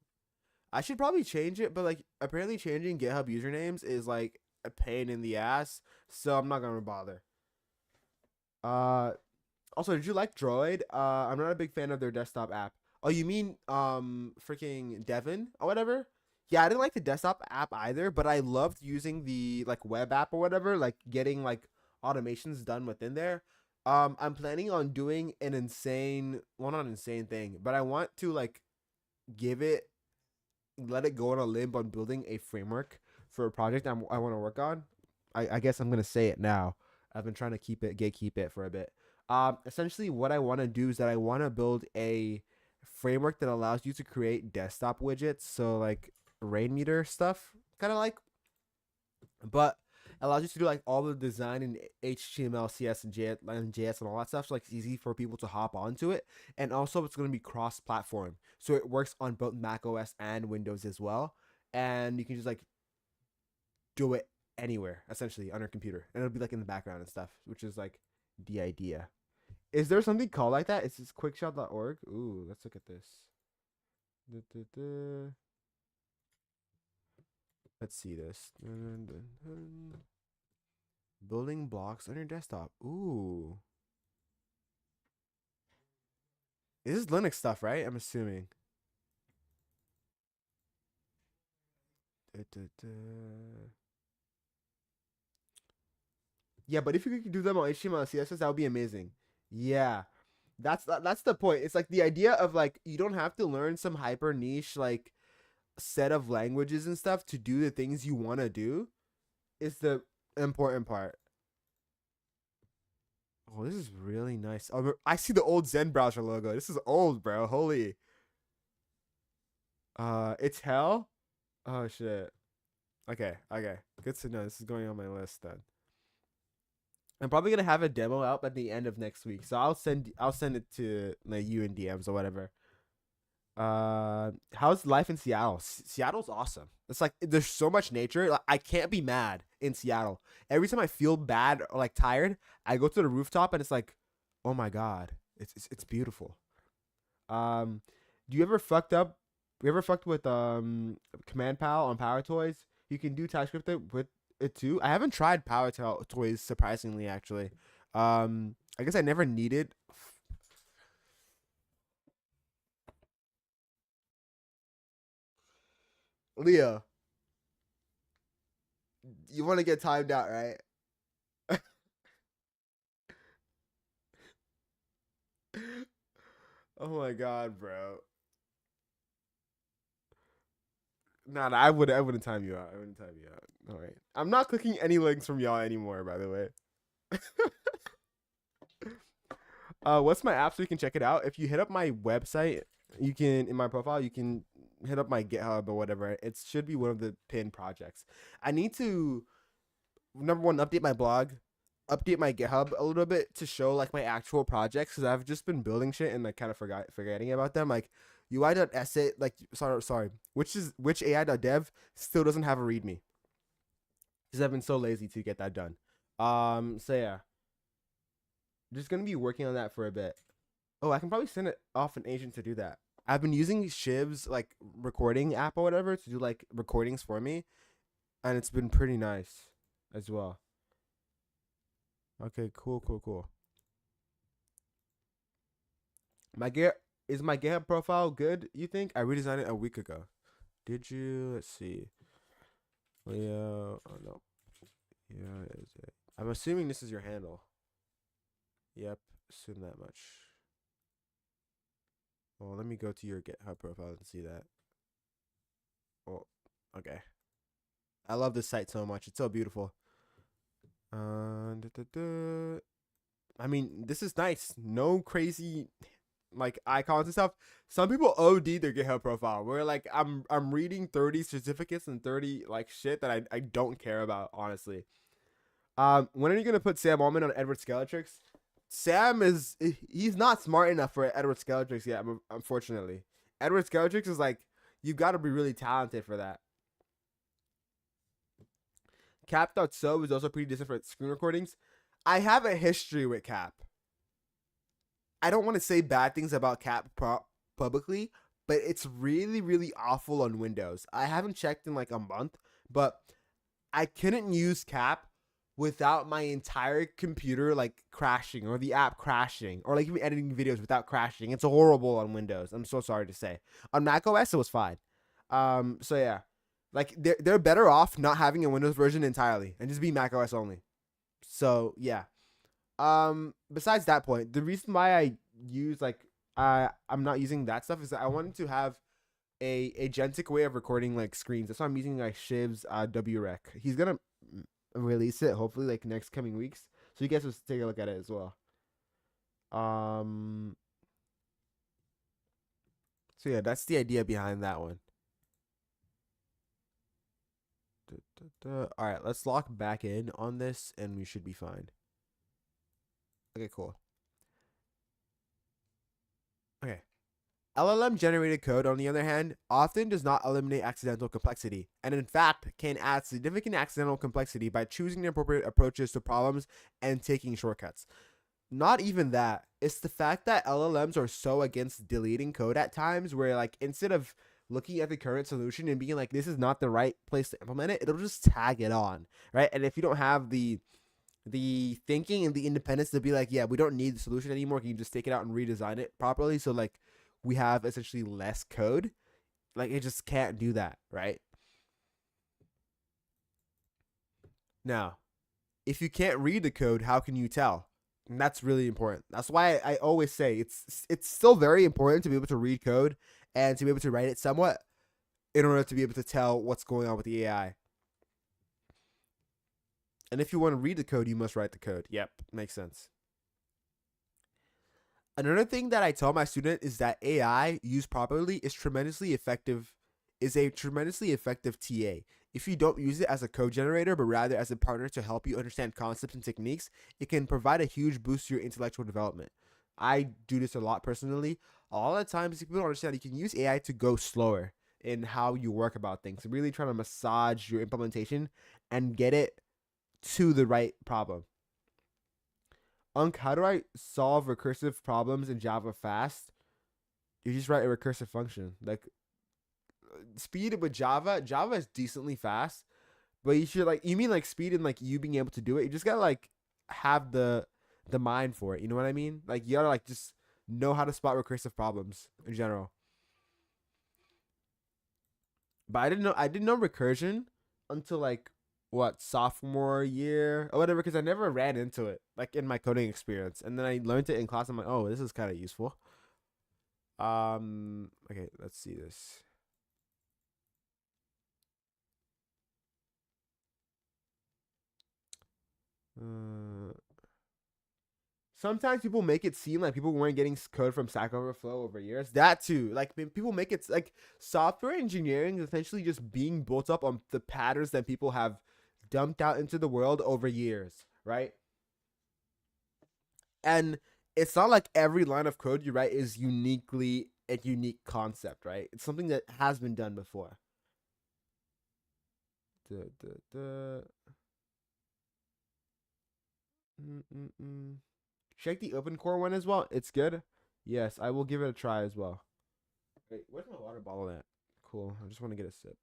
I should probably change it, but like apparently changing GitHub usernames is like a pain in the ass, so I'm not gonna bother. Uh, Also, did you like Droid? I'm not a big fan of their desktop app. Oh, you mean freaking Devon or whatever? Yeah, I didn't like the desktop app either, but I loved using the like web app or whatever, like getting like automations done within there. I'm planning on doing an insane, well, not insane thing, but I want to like give it, let it go on a limb on building a framework for a project I want to work on. I guess I'm gonna say it now. I've been trying to keep it gatekeep it for a bit. Essentially, what I want to do is that I want to build a framework that allows you to create desktop widgets. So like rain meter stuff, kind of like, but allows you to do like all the design in HTML, CS, and JS and all that stuff. So like it's easy for people to hop onto it, and also it's going to be cross-platform, so it works on both Mac OS and Windows as well. And you can just like do it anywhere essentially on your computer, and it'll be like in the background and stuff, which is like the idea. Is there something called like that? Is this quickshot.org? Ooh, let's look at this. Da-da-da. Let's see this. Dun-dun-dun-dun. Building blocks on your desktop. Ooh. This is Linux stuff, right? I'm assuming. Da-da-da. Yeah, but if you could do them on HTML and CSS, that would be amazing. Yeah. That's the point. It's like the idea of like you don't have to learn some hyper niche like set of languages and stuff to do the things you want to do. Is the important part. Oh, this is really nice. Oh, I see the old Zen browser logo. This is old, bro. Holy. It's hell. Oh shit. Okay, okay. Good to know. This is going on my list then. I'm probably gonna have a demo out at the end of next week, so I'll send it to like you in DMs or whatever. How's life in Seattle? Seattle's awesome. It's like there's so much nature. Like, I can't be mad in Seattle. Every time I feel bad or like tired, I go to the rooftop and it's like, oh my god, it's beautiful. Um, do you ever fucked up? You ever fucked with Command Pal on Power Toys? You can do TypeScript with it too. I haven't tried Power Toys surprisingly actually. I guess I never needed. Leo, you want to get timed out, right? Oh my god, bro. Nah, I wouldn't time you out. I wouldn't time you out. All right. I'm not clicking any links from y'all anymore, by the way. What's my app so you can check it out? If you hit up my website, you can in my profile, you can hit up my GitHub or whatever. It should be one of the pinned projects. I need to number one update my blog, update my GitHub a little bit to show like my actual projects because I've just been building shit and like kind of forgetting about them. Like UI.essay, like sorry, which AI.dev still doesn't have a README because I've been so lazy to get that done. So yeah, just gonna be working on that for a bit. Oh, I can probably send it off an agent to do that. I've been using Shiv's like recording app or whatever to do like recordings for me, and it's been pretty nice as well. Okay, cool. My get is my GitHub profile good? You think I redesigned it a week ago? Did you? Let's see. Leo. Oh no. Yeah, is it? I'm assuming this is your handle. Yep. Assume that much. Well, let me go to your GitHub profile and see that. Oh, okay. I love this site so much. It's so beautiful. I mean, this is nice. No crazy like icons and stuff. Some people OD their GitHub profile. Where like I'm reading 30 certificates and 30 like shit that I don't care about, honestly. When are you gonna put Sam Allman on Edward Skeletrix? Sam is he's not smart enough for Edward Skeletrix yet, unfortunately. Edward Skeletrix is like you gotta be really talented for that. Cap.so is also pretty decent for screen recordings. I have a history with Cap. I don't want to say bad things about Cap publicly, but it's really, really awful on Windows. I haven't checked in like a month, but I couldn't use Cap without my entire computer like crashing or the app crashing or like even editing videos without crashing. It's horrible on Windows. I'm so sorry to say. On Mac OS it was fine. So yeah. Like they're better off not having a Windows version entirely and just be Mac OS only. So yeah. Besides that point, the reason why I use like I'm not using that stuff is that I wanted to have a agentic way of recording like screens. That's why I'm using like Shiv's WREC. He's gonna release it hopefully like next coming weeks, so you guys will take a look at it as well. Um, so yeah, that's the idea behind that one. All right, let's lock back in on this, and we should be fine. Okay, cool. Okay. LLM generated code, on the other hand, often does not eliminate accidental complexity, and in fact can add significant accidental complexity by choosing the appropriate approaches to problems and taking shortcuts. Not even that. It's the fact that LLMs are so against deleting code at times where like instead of looking at the current solution and being like this is not the right place to implement it, it'll just tag it on, right? And if you don't have the thinking and the independence to be like, yeah, we don't need the solution anymore, can you just take it out and redesign it properly so like we have essentially less code? Like it just can't do that, right? Now, if you can't read the code, how can you tell? And that's really important. That's why I always say it's still very important to be able to read code and to be able to write it somewhat in order to be able to tell what's going on with the AI. And if you want to read the code, you must write the code. Yep, makes sense. Another thing that I tell my student is that AI used properly is tremendously effective, is a tremendously effective TA. If you don't use it as a code generator, but rather as a partner to help you understand concepts and techniques, it can provide a huge boost to your intellectual development. I do this a lot personally. A lot of times people don't understand you can use AI to go slower in how you work about things. Really trying to massage your implementation and get it to the right problem. Unc, how do I solve recursive problems in Java fast? You just write a recursive function. Like speed with Java, Java is decently fast, but you should like you mean like speed and like you being able to do it. You just gotta like have the mind for it. You know what I mean? Like you gotta like just know how to spot recursive problems in general. But I didn't know recursion until like what sophomore year or whatever because I never ran into it like in my coding experience, and then I learned it in class. I'm like, oh, this is kind of useful. Okay, let's see this. Uh, Sometimes people make it seem like people weren't getting code from Stack Overflow over years. That too, like people make it like software engineering is essentially just being built up on the patterns that people have dumped out into the world over years, right? And it's not like every line of code you write is uniquely a unique concept, right? It's something that has been done before. Duh, duh, duh. Mm-mm-mm. Check the open core one as well. It's good. Yes, I will give it a try as well. Wait, where's my water bottle at? Cool. I just want to get a sip.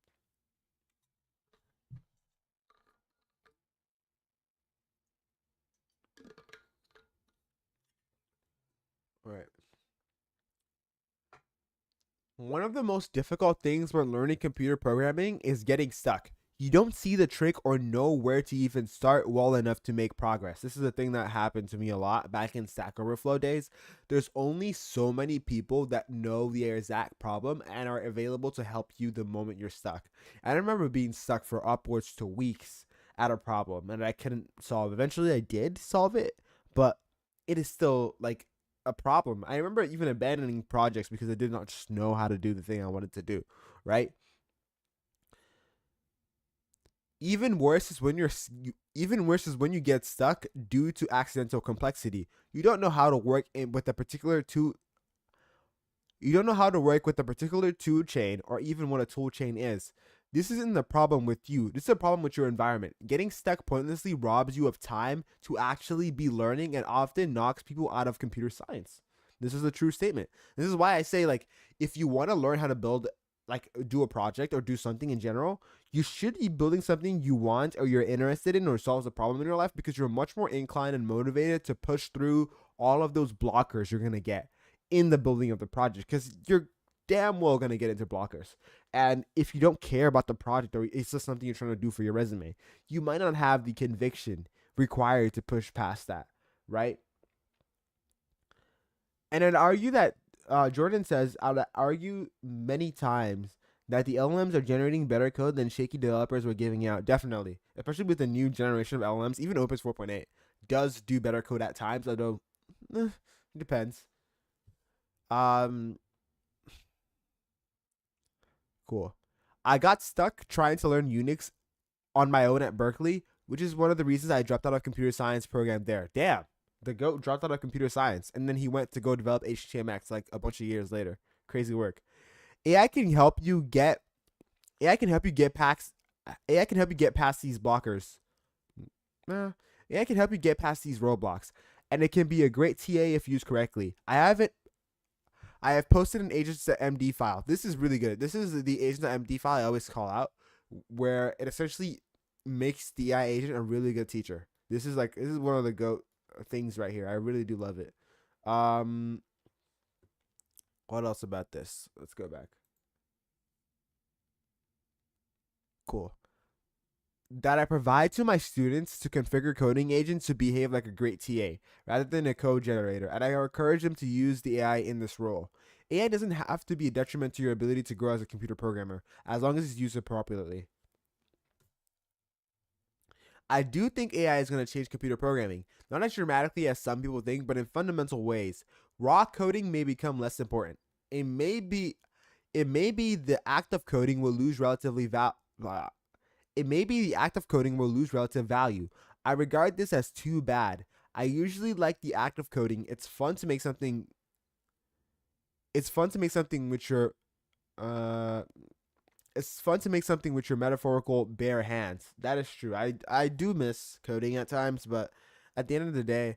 All right. One of the most difficult things when learning computer programming is getting stuck. You don't see the trick or know where to even start well enough to make progress. This is a thing that happened to me a lot back in Stack Overflow days. There's only so many people that know the exact problem and are available to help you the moment you're stuck. And I remember being stuck for upwards to weeks at a problem and I couldn't solve. Eventually I did solve it, but it is still like a problem. I remember even abandoning projects because I did not just know how to do the thing I wanted to do, right? Even worse is when even worse is when you get stuck due to accidental complexity. You don't know how to work in with a particular tool. You don't know how to work with a particular tool chain or even what a tool chain is. This isn't the problem with you. This is a problem with your environment. Getting stuck pointlessly robs you of time to actually be learning and often knocks people out of computer science. This is a true statement. This is why I say, like, if you want to learn how to build, like, do a project or do something in general, you should be building something you want or you're interested in or solves a problem in your life, because you're much more inclined and motivated to push through all of those blockers you're going to get in the building of the project, because you're damn well going to get into blockers. And if you don't care about the project or it's just something you're trying to do for your resume, you might not have the conviction required to push past that, right? And I'd argue that Jordan says, I'll argue many times that the LLMs are generating better code than shaky developers were giving out. Definitely. Especially with the new generation of LLMs, even Opus 4.8 does do better code at times, although it depends. Um, cool. I got stuck trying to learn Unix on my own at Berkeley, which is one of the reasons I dropped out of computer science program there. Damn. The goat dropped out of computer science, and then he went to go develop HTMX like a bunch of years later. Crazy work. AI can help you get AI can help you get past AI can help you get past these blockers. AI can help you get past these roadblocks, and it can be a great TA if used correctly. I have posted an agents.md file. This is really good. This is the agents.md file I always call out, where it essentially makes the AI agent a really good teacher. This is one of the goat things right here. I really do love it. What else about this? Let's go back. Cool. That I provide to my students to configure coding agents to behave like a great TA rather than a code generator, and I encourage them to use the AI in this role. AI doesn't have to be a detriment to your ability to grow as a computer programmer, as long as it's used appropriately. I do think AI is going to change computer programming, not as dramatically as some people think, but in fundamental ways. Raw coding may become less important. It may be the act of coding will lose relatively it may be the act of coding will lose relative value. I regard this as too bad. I usually like the act of coding. It's fun to make something with your metaphorical bare hands. That is true. I do miss coding at times, but at the end of the day,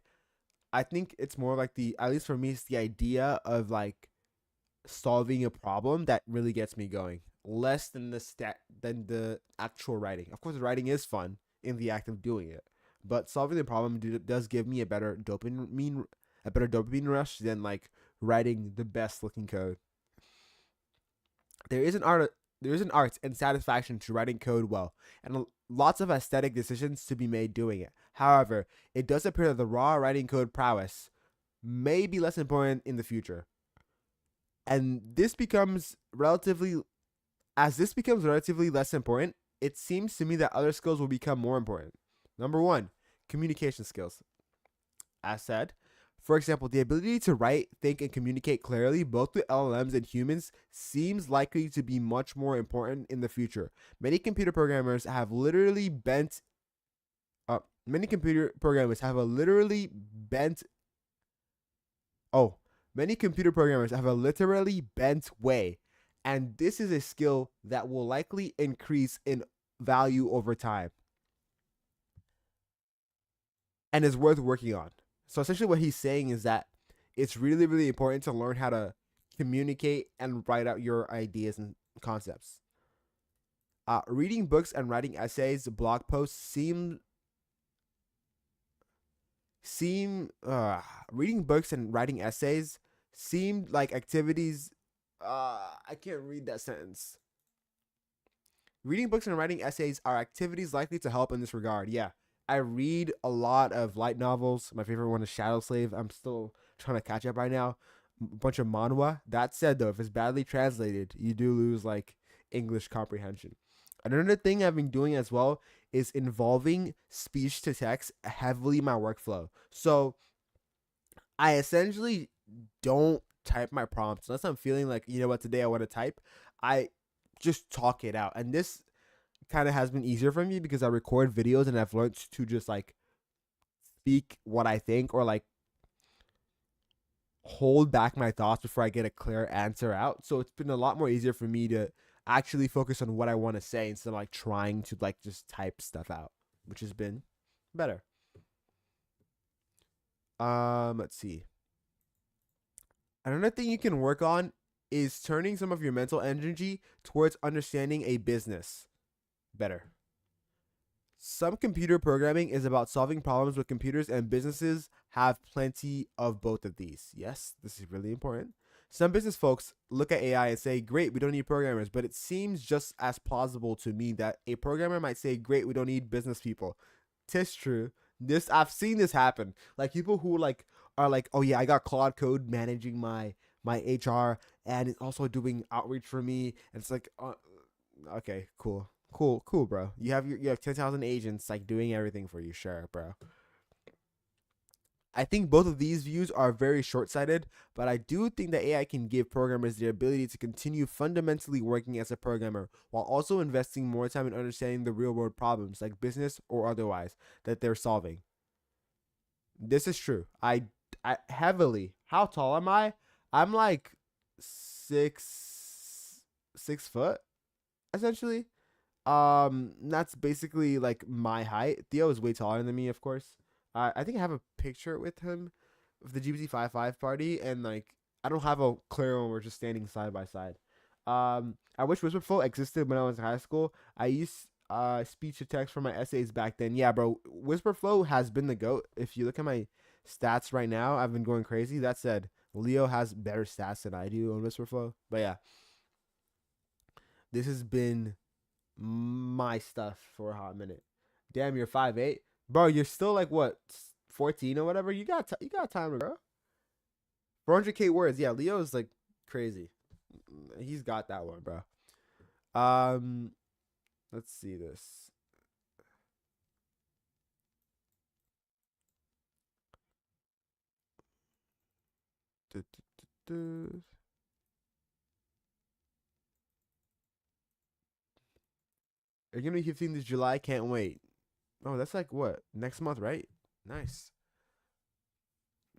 I think it's more like at least for me, it's the idea of like solving a problem that really gets me going, less than the actual writing. Of course, the writing is fun in the act of doing it, but solving the problem does give me a better dopamine rush than like writing the best looking code. There is an art and satisfaction to writing code well, and lots of aesthetic decisions to be made doing it. However, it does appear that the raw writing code prowess may be less important in the future. And this becomes relatively less important, it seems to me that other skills will become more important. Number 1, communication skills. As said, for example, the ability to write, think, and communicate clearly, both with LLMs and humans, seems likely to be much more important in the future. Many computer programmers have a literally bent way, and this is a skill that will likely increase in value over time and is worth working on. So essentially what he's saying is that it's really, really important to learn how to communicate and write out your ideas and concepts. Reading books and writing essays, blog posts reading books and writing essays seemed like activities. I can't read that sentence. Reading books and writing essays are activities likely to help in this regard. Yeah, I read a lot of light novels. My favorite one is Shadow Slave. I'm still trying to catch up right now. A bunch of manhwa. That said, though, if it's badly translated, you do lose like English comprehension. Another thing I've been doing as well is involving speech to text heavily in my workflow. So I essentially don't type my prompts unless I'm feeling like, you know what, today I want to type. I just talk it out. And this kind of has been easier for me because I record videos and I've learned to just like speak what I think or like hold back my thoughts before I get a clear answer out. So it's been a lot more easier for me to actually focus on what I want to say instead of like trying to like just type stuff out, which has been better. Let's see. Another thing you can work on is turning some of your mental energy towards understanding a business better. Some computer programming is about solving problems with computers, and businesses have plenty of both of these. Yes, this is really important. Some business folks look at AI and say, great, we don't need programmers, but it seems just as plausible to me that a programmer might say, great, we don't need business people. Tis true. This I've seen this happen. Like people who like are like, oh yeah, I got Claude Code managing my HR and it's also doing outreach for me. And it's like, okay, cool, cool, bro. You have 10,000 agents like doing everything for you, sure, bro. I think both of these views are very short sighted, but I do think that AI can give programmers the ability to continue fundamentally working as a programmer while also investing more time in understanding the real world problems, like business or otherwise, that they're solving. This is true. I heavily. How tall am I? I'm like 6 foot essentially. That's basically like my height. Theo is way taller than me, of course. I think I have a picture with him of the GBT 55 party, and like I don't have a clear one. We're just standing side by side. I wish Whisperflow existed when I was in high school. I used speech to text for my essays back then. Yeah, bro, Whisperflow has been the goat. If you look at my stats right now, I've been going crazy. That said, Leo has better stats than I do on Whisperflow. But yeah, this has been my stuff for a hot minute. Damn, you're 5'8", bro. You're still like what, 14 or whatever. You got time to grow. 400K words. Yeah, Leo is like crazy. He's got that one, bro. Um, let's see this. Du- du- du- du. You're gonna be 15 this July. Can't wait. Oh, that's like what, next month, right? Nice.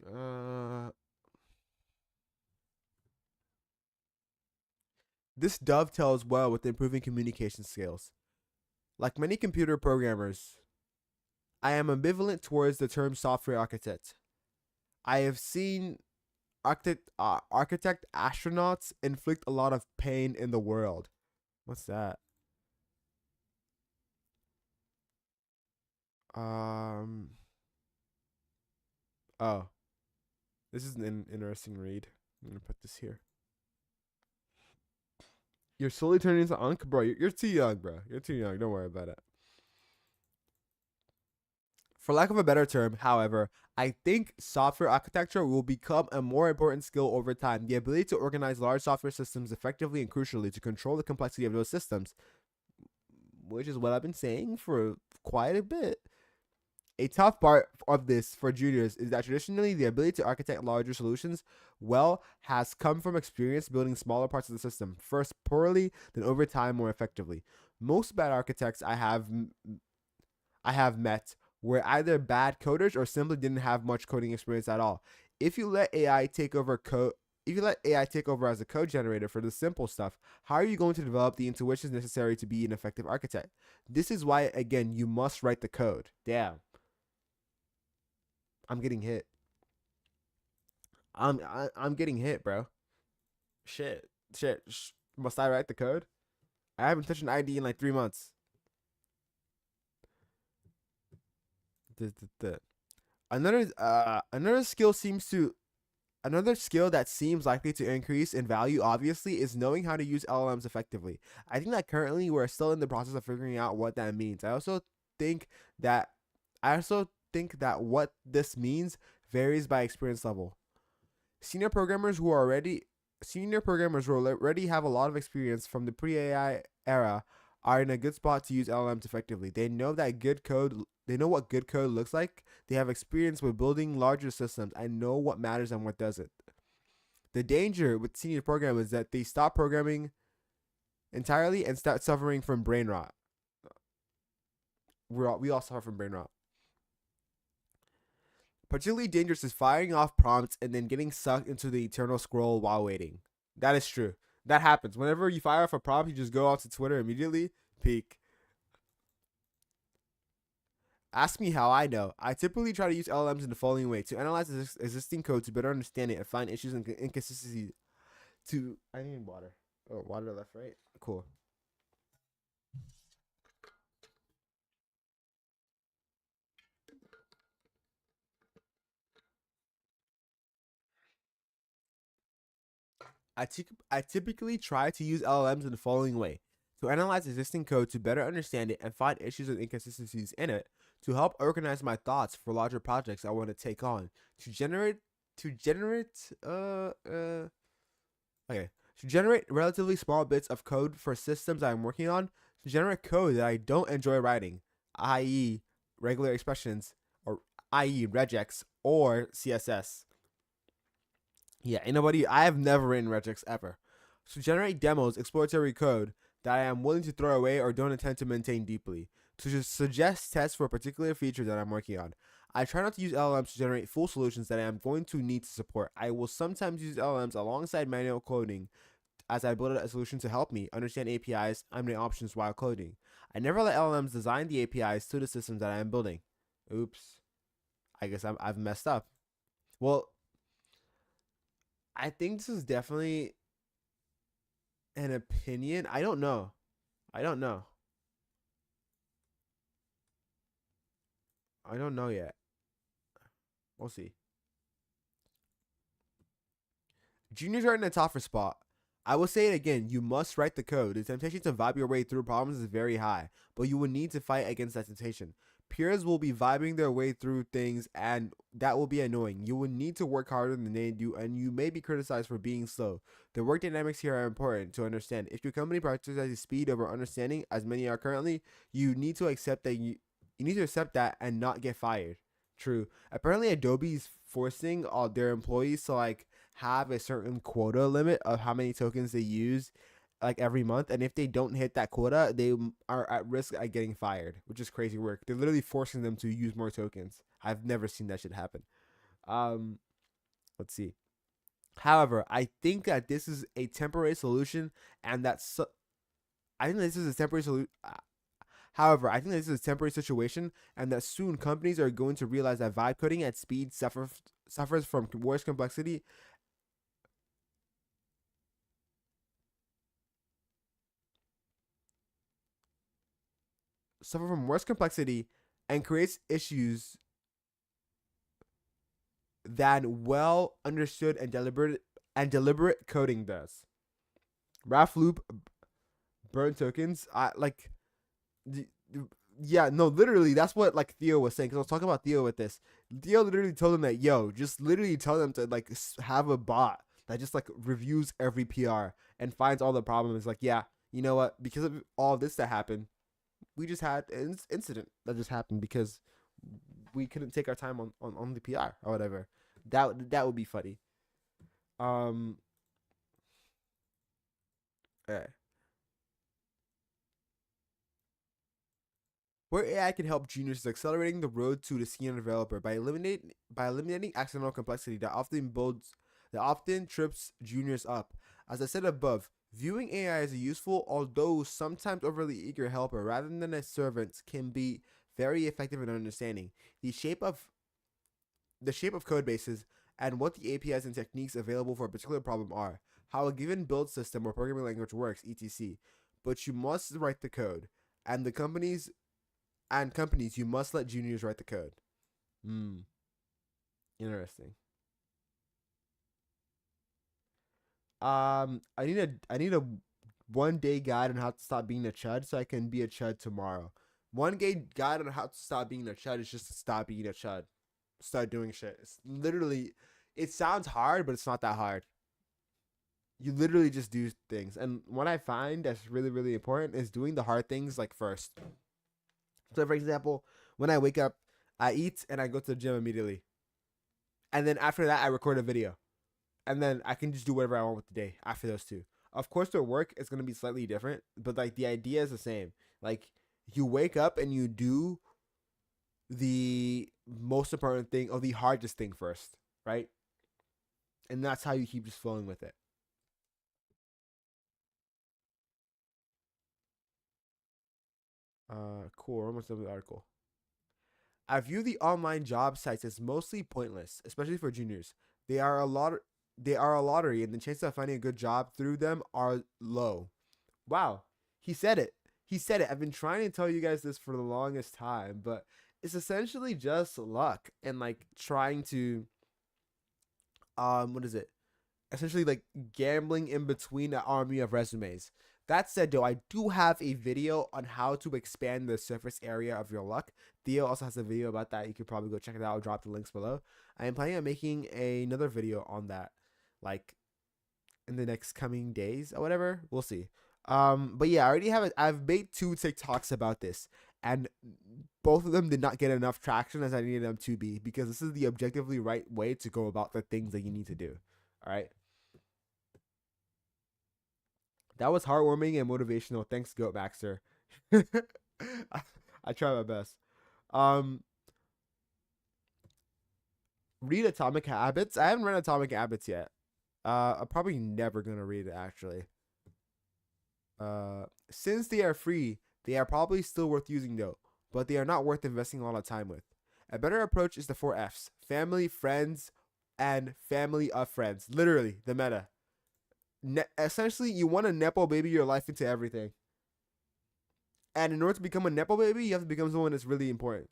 Uh, this dovetails well with improving communication skills. Like many computer programmers, I am ambivalent towards the term software architect. I have seen architect astronauts inflict a lot of pain in the world. What's that? Um. Oh, this is an interesting read. I'm gonna put this here. You're slowly turning into Unk, bro. You're too young, bro. You're too young. Don't worry about it. For lack of a better term, however, I think software architecture will become a more important skill over time. The ability to organize large software systems effectively and crucially to control the complexity of those systems, which is what I've been saying for quite a bit. A tough part of this for juniors is that traditionally the ability to architect larger solutions well has come from experience building smaller parts of the system, first poorly, then over time more effectively. Most bad architects I have met were either bad coders or simply didn't have much coding experience at all. If you let AI take over code if you let AI take over as a code generator for the simple stuff, how are you going to develop the intuitions necessary to be an effective architect? This is why, again, you must write the code. Damn, I'm getting hit. I'm getting hit, bro. Shit. Must I write the code? I haven't touched an ID in like 3 months. Duh, duh, duh. Another skill seems to Another skill that seems likely to increase in value, obviously, is knowing how to use LLMs effectively. I think that currently we're still in the process of figuring out what that means. Think that I also think that what this means varies by experience level. Senior programmers who are already Senior programmers who already have a lot of experience from the pre-AI era are in a good spot to use LLMs effectively. They know what good code looks like. They have experience with building larger systems and know what matters and what doesn't. The danger with senior programmers is that they stop programming entirely and start suffering from brain rot. We all suffer from brain rot. Particularly dangerous is firing off prompts and then getting sucked into the eternal scroll while waiting. That is true. That happens. Whenever you fire off a prompt, you just go out to Twitter immediately. Peak. Ask me how I know. I typically try to use LLMs in the following way: to analyze existing code to better understand it and find issues and inconsistencies. I need water. Oh, water left, right. Cool. I typically try to use LLMs in the following way: to analyze existing code to better understand it and find issues and inconsistencies in it, to help organize my thoughts for larger projects I want to take on, to generate to generate okay to generate relatively small bits of code for systems I'm working on, to generate code that I don't enjoy writing, i.e., regular expressions, or i.e., regex or CSS. Yeah, anybody. I have never written regex ever. To generate demos, exploratory code that I am willing to throw away or don't intend to maintain deeply. To just suggest tests for a particular feature that I'm working on. I try not to use LLMs to generate full solutions that I am going to need to support. I will sometimes use LLMs alongside manual coding as I build a solution to help me understand APIs and the options while coding. I never let LLMs design the APIs to the systems that I am building. Oops. I guess I've messed up. Well, I think this is definitely an opinion. I don't know. I don't know. I don't know yet. We'll see. Juniors are in a tougher spot. I will say it again. You must write the code. The temptation to vibe your way through problems is very high, but you will need to fight against that temptation. Peers will be vibing their way through things, and that will be annoying. You will need to work harder than they do, and you may be criticized for being slow. The work dynamics here are important to understand. If your company prioritizes speed over understanding, as many are currently, you need to accept that you need to accept that and not get fired. True. Apparently, Adobe is forcing all their employees to like have a certain quota limit of how many tokens they use like every month, and if they don't hit that quota they are at risk of getting fired, which is crazy work. They're literally forcing them to use more tokens. I've never seen that shit happen. um let's see. However, I think that this is a temporary solution, and I think this is a temporary solution. However, I think this is a temporary situation, and that soon companies are going to realize that vibe coding at speed suffers from worse complexity and creates issues than well understood and deliberate coding does. Raf loop burn tokens. I like yeah, no, literally that's what like Theo was saying, because I was talking about Theo with this. Theo literally told him that, yo, just literally tell them to like have a bot that just like reviews every PR and finds all the problems. Like, yeah, you know what? Because of all this that happened, we just had an incident that just happened because we couldn't take our time on the PR or whatever. That would be funny. Um, eh. Where AI can help juniors is accelerating the road to the senior developer by eliminating accidental complexity that often trips juniors up. As I said above, viewing AI as a useful, although sometimes overly eager helper rather than a servant can be very effective in understanding the shape of code bases and what the APIs and techniques available for a particular problem are, how a given build system or programming language works, etc. But you must write the code, and companies, you must let juniors write the code. Hmm. Interesting. I need a 1 day guide on how to stop being a chud so I can be a chud tomorrow. 1 day guide on how to stop being a chud is just to stop being a chud. Start doing shit. It's literally, it sounds hard, but it's not that hard. You literally just do things. And what I find that's really, really important is doing the hard things like first. So, for example, when I wake up, I eat and I go to the gym immediately. And then after that, I record a video. And then I can just do whatever I want with the day after those two. Of course, their work is going to be slightly different, but like the idea is the same. Like, you wake up and you do the most important thing or the hardest thing first, right? And that's how you keep just flowing with it. Cool. We're almost done with the article. I view the online job sites as mostly pointless, especially for juniors. They are a lot. They are a lottery, and the chances of finding a good job through them are low. Wow, he said it. He said it. I've been trying to tell you guys this for the longest time, but it's essentially just luck and like trying to what is it? Essentially like gambling in between an army of resumes. That said, though, I do have a video on how to expand the surface area of your luck. Theo also has a video about that. You could probably go check it out. I'll drop the links below. I am planning on making another video on that, like in the next coming days or whatever. We'll see. But yeah, I already have it. I've made 2 TikToks about this, and both of them did not get enough traction as I needed them to be, because this is the objectively right way to go about the things that you need to do. All right. That was heartwarming and motivational. Thanks, Goat Maxter. I try my best. Um, Read Atomic Habits. I haven't read Atomic Habits yet. I'm probably never gonna read it actually. Since they are free, they are probably still worth using though, but they are not worth investing a lot of time with. A better approach is the 4 Fs: family, friends, and family of friends. Literally, the meta. Essentially, you want to nepo baby your life into everything. And in order to become a nepo baby, you have to become someone that's really important.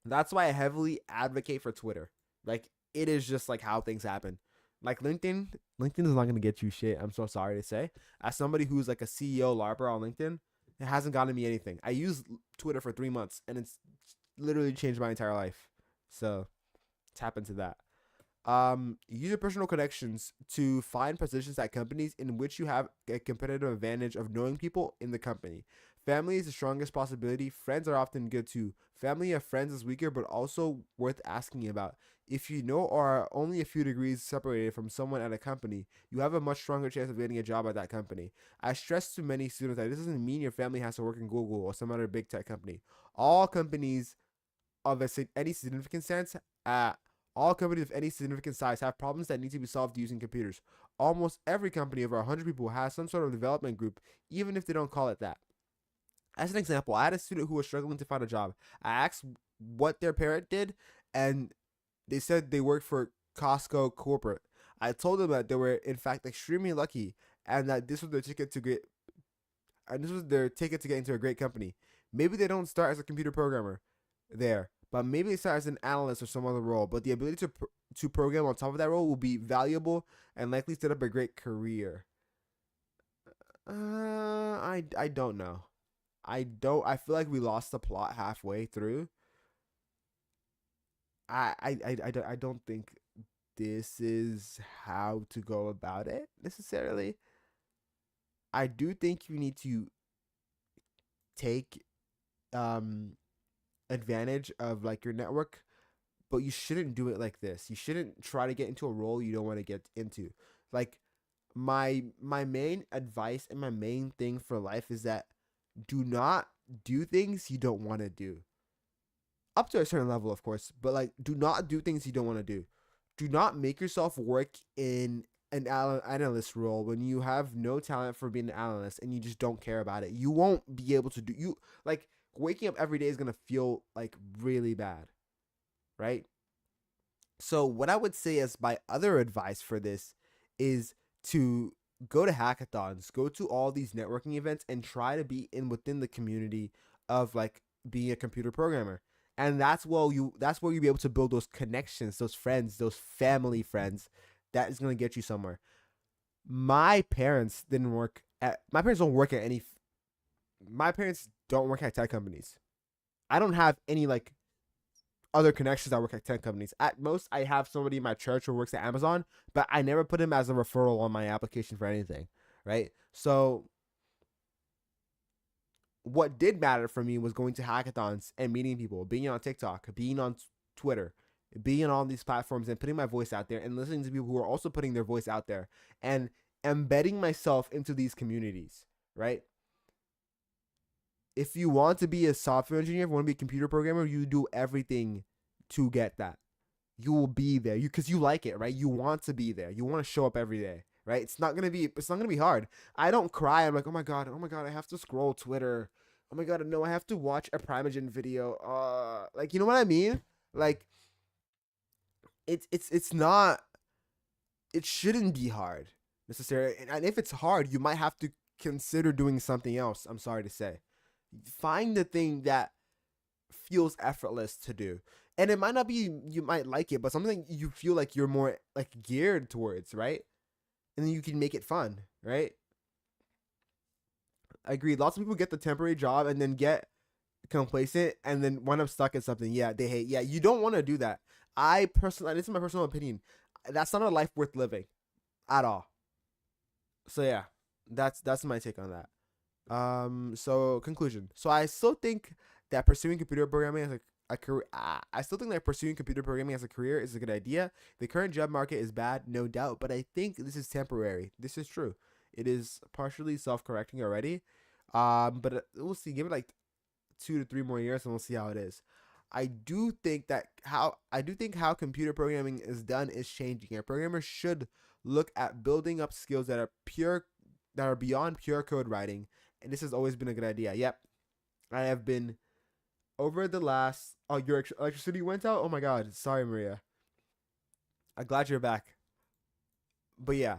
That's why I heavily advocate for Twitter. Like, it is just like how things happen. Like LinkedIn is not gonna get you shit. I'm so sorry to say. As somebody who's like a CEO LARPer on LinkedIn, it hasn't gotten me anything. I used Twitter for 3 months, and it's literally changed my entire life. So tap into that. Use your personal connections to find positions at companies in which you have a competitive advantage of knowing people in the company. Family is the strongest possibility. Friends are often good too. Family of friends is weaker, but also worth asking about. If you know or are only a few degrees separated from someone at a company, you have a much stronger chance of getting a job at that company. I stress to many students that this doesn't mean your family has to work in Google or some other big tech company. All companies of any significant sense, all companies of any significant size have problems that need to be solved using computers. Almost every company over 100 people has some sort of development group, even if they don't call it that. As an example, I had a student who was struggling to find a job. I asked what their parent did, and they said they worked for Costco corporate. I told them that they were in fact extremely lucky, and that this was their ticket to get, into a great company. Maybe they don't start as a computer programmer there, but maybe they start as an analyst or some other role. But the ability to program on top of that role will be valuable and likely set up a great career. I don't know. I feel like we lost the plot halfway through. I don't think this is how to go about it necessarily. I do think you need to take advantage of like your network, but you shouldn't do it like this. You shouldn't try to get into a role you don't want to get into. Like my main advice and my main thing for life is that do not do things you don't want to do. Up to a certain level, of course, but like do not do things you don't want to do. Do not make yourself work in an analyst role when you have no talent for being an analyst and you just don't care about it. You won't be able to do you like waking up every day is going to feel like really bad, right? So what I would say as my other advice for this is to go to hackathons, go to all these networking events and try to be within the community of like being a computer programmer. And that's where you'll be able to build those connections, those friends, those family friends that is going to get you somewhere. My parents don't work at any my parents don't work at tech companies. I don't have any like other connections that work at tech companies. At most, I have somebody in my church who works at Amazon, but I never put him as a referral on my application for anything, right? So what did matter for me was going to hackathons and meeting people, being on TikTok, being on Twitter, being on these platforms and putting my voice out there and listening to people who are also putting their voice out there and embedding myself into these communities, right? If you want to be a software engineer, if you want to be a computer programmer, you do everything to get that. You will be there because you like it, right? You want to be there. You want to show up every day, right? It's not gonna be hard. I don't cry. I'm like, oh my god, I have to scroll Twitter Oh my god, no, I have to watch a Primogen video. Like, you know what I mean? Like, it's not. It shouldn't be hard necessarily, and if it's hard, you might have to consider doing something else. I'm sorry to say, find the thing that feels effortless to do, and it might not be you might like it, but something you feel like you're more like geared towards, right? And then you can make it fun, right? I agree. Lots of people get the temporary job and then get complacent and then wind up stuck at something. Yeah, they hate. Yeah, you don't want to do that. I personally, this is my personal opinion. That's not a life worth living at all. So yeah, that's my take on that. So conclusion. So I still think that pursuing computer programming as a career, I still think that pursuing computer programming as a career is a good idea. The current job market is bad, no doubt, but I think this is temporary. This is true. It is partially self-correcting already. But we'll see. Give it like 2 to 3 more years, and we'll see how it is. I do think how computer programming is done is changing. And programmers should look at building up skills that are beyond pure code writing. And this has always been a good idea. Yep, I have been over the last. Oh, your electricity went out. Oh my god, sorry, Maria. I'm glad you're back. But yeah,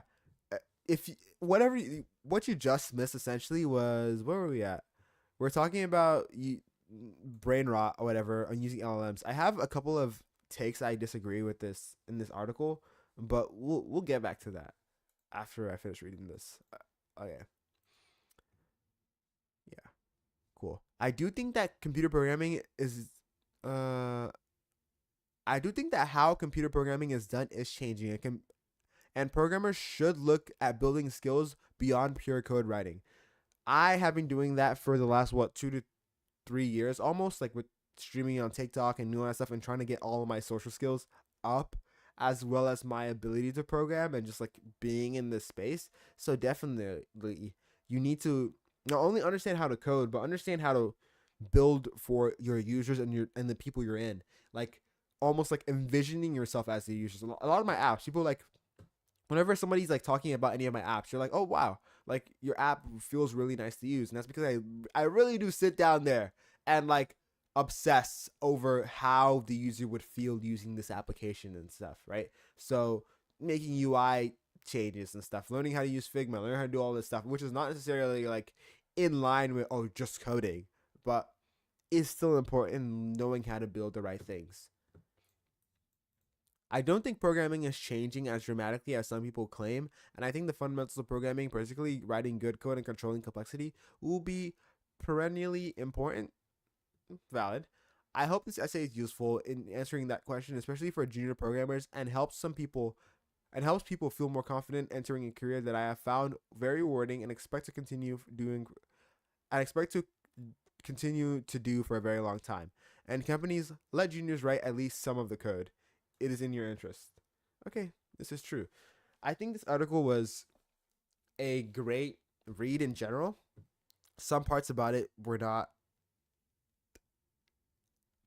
if you, what you just missed essentially was where were we at? We're talking about brain rot or whatever on using LLMs. I have a couple of takes I disagree with this in this article, but we'll get back to that after I finish reading this. Okay, yeah, cool. Uh, I do think that how computer programming is done is changing. And programmers should look at building skills beyond pure code writing. I have been doing that for the last 2 to 3 years, almost like with streaming on TikTok and doing that stuff and trying to get all of my social skills up, as well as my ability to program and just like being in this space. So definitely, you need to not only understand how to code, but understand how to build for your users and the people you're in. Like almost like envisioning yourself as the users. A lot of my apps, people like whenever somebody's like talking about any of my apps, you're like, oh wow, like your app feels really nice to use, and that's because I really do sit down there and like obsess over how the user would feel using this application and stuff, right? So making UI changes and stuff, learning how to use Figma, learning how to do all this stuff, which is not necessarily like in line with just coding, but is still important in knowing how to build the right things. I don't think programming is changing as dramatically as some people claim, and I think the fundamentals of programming, particularly writing good code and controlling complexity, will be perennially important. Valid. I hope this essay is useful in answering that question, especially for junior programmers, and helps people feel more confident entering a career that I have found very rewarding and expect to continue doing. I expect to continue to do for a very long time. And companies let juniors write at least some of the code. It is in your interest. Okay, this is true. I think this article was a great read in general. Some parts about it were not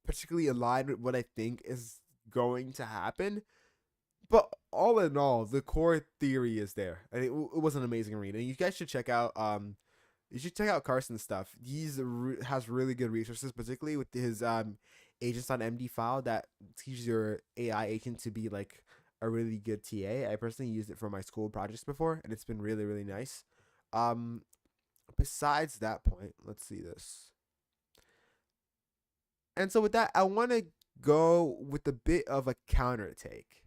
particularly aligned with what I think is going to happen. But all in all, the core theory is there. And it was an amazing read. And you guys should check out Carson's stuff. Has really good resources, particularly with his agents.md file that teaches your AI agent to be like a really good TA. I personally used it for my school projects before, and it's been really, really nice. Besides that point, let's see this. And so with that, I want to go with a bit of a counter take.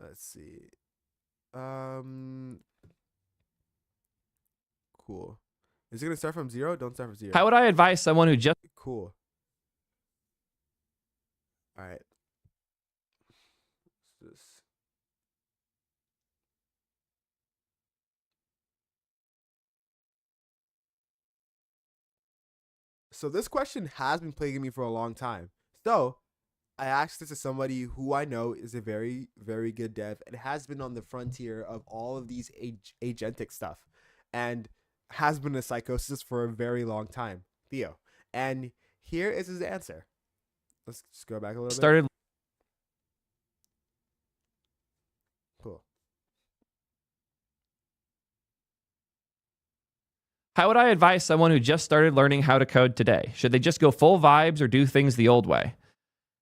Let's see. Cool. Is it gonna start from zero? Don't start from zero. How would I advise someone who just Cool. All right. So this question has been plaguing me for a long time. So I asked this to somebody who I know is a very, very good dev and has been on the frontier of all of these agentic stuff and has been a psychosis for a very long time, Theo. And here is his answer. Let's just go back a little started bit. Cool. How would I advise someone who just started learning how to code today? Should they just go full vibes or do things the old way?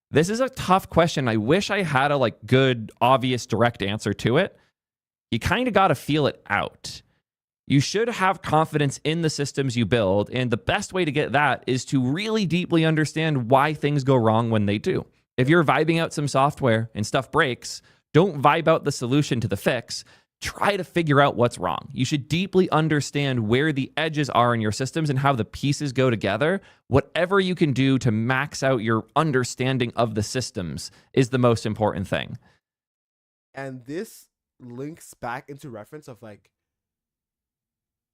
This is a tough question. I wish I had a good, obvious, direct answer to it. You kind of got to feel it out. You should have confidence in the systems you build, and the best way to get that is to really deeply understand why things go wrong when they do. If you're vibing out some software and stuff breaks, don't vibe out the solution to the fix. Try to figure out what's wrong. You should deeply understand where the edges are in your systems and how the pieces go together. Whatever you can do to max out your understanding of the systems is the most important thing. And this links back into reference of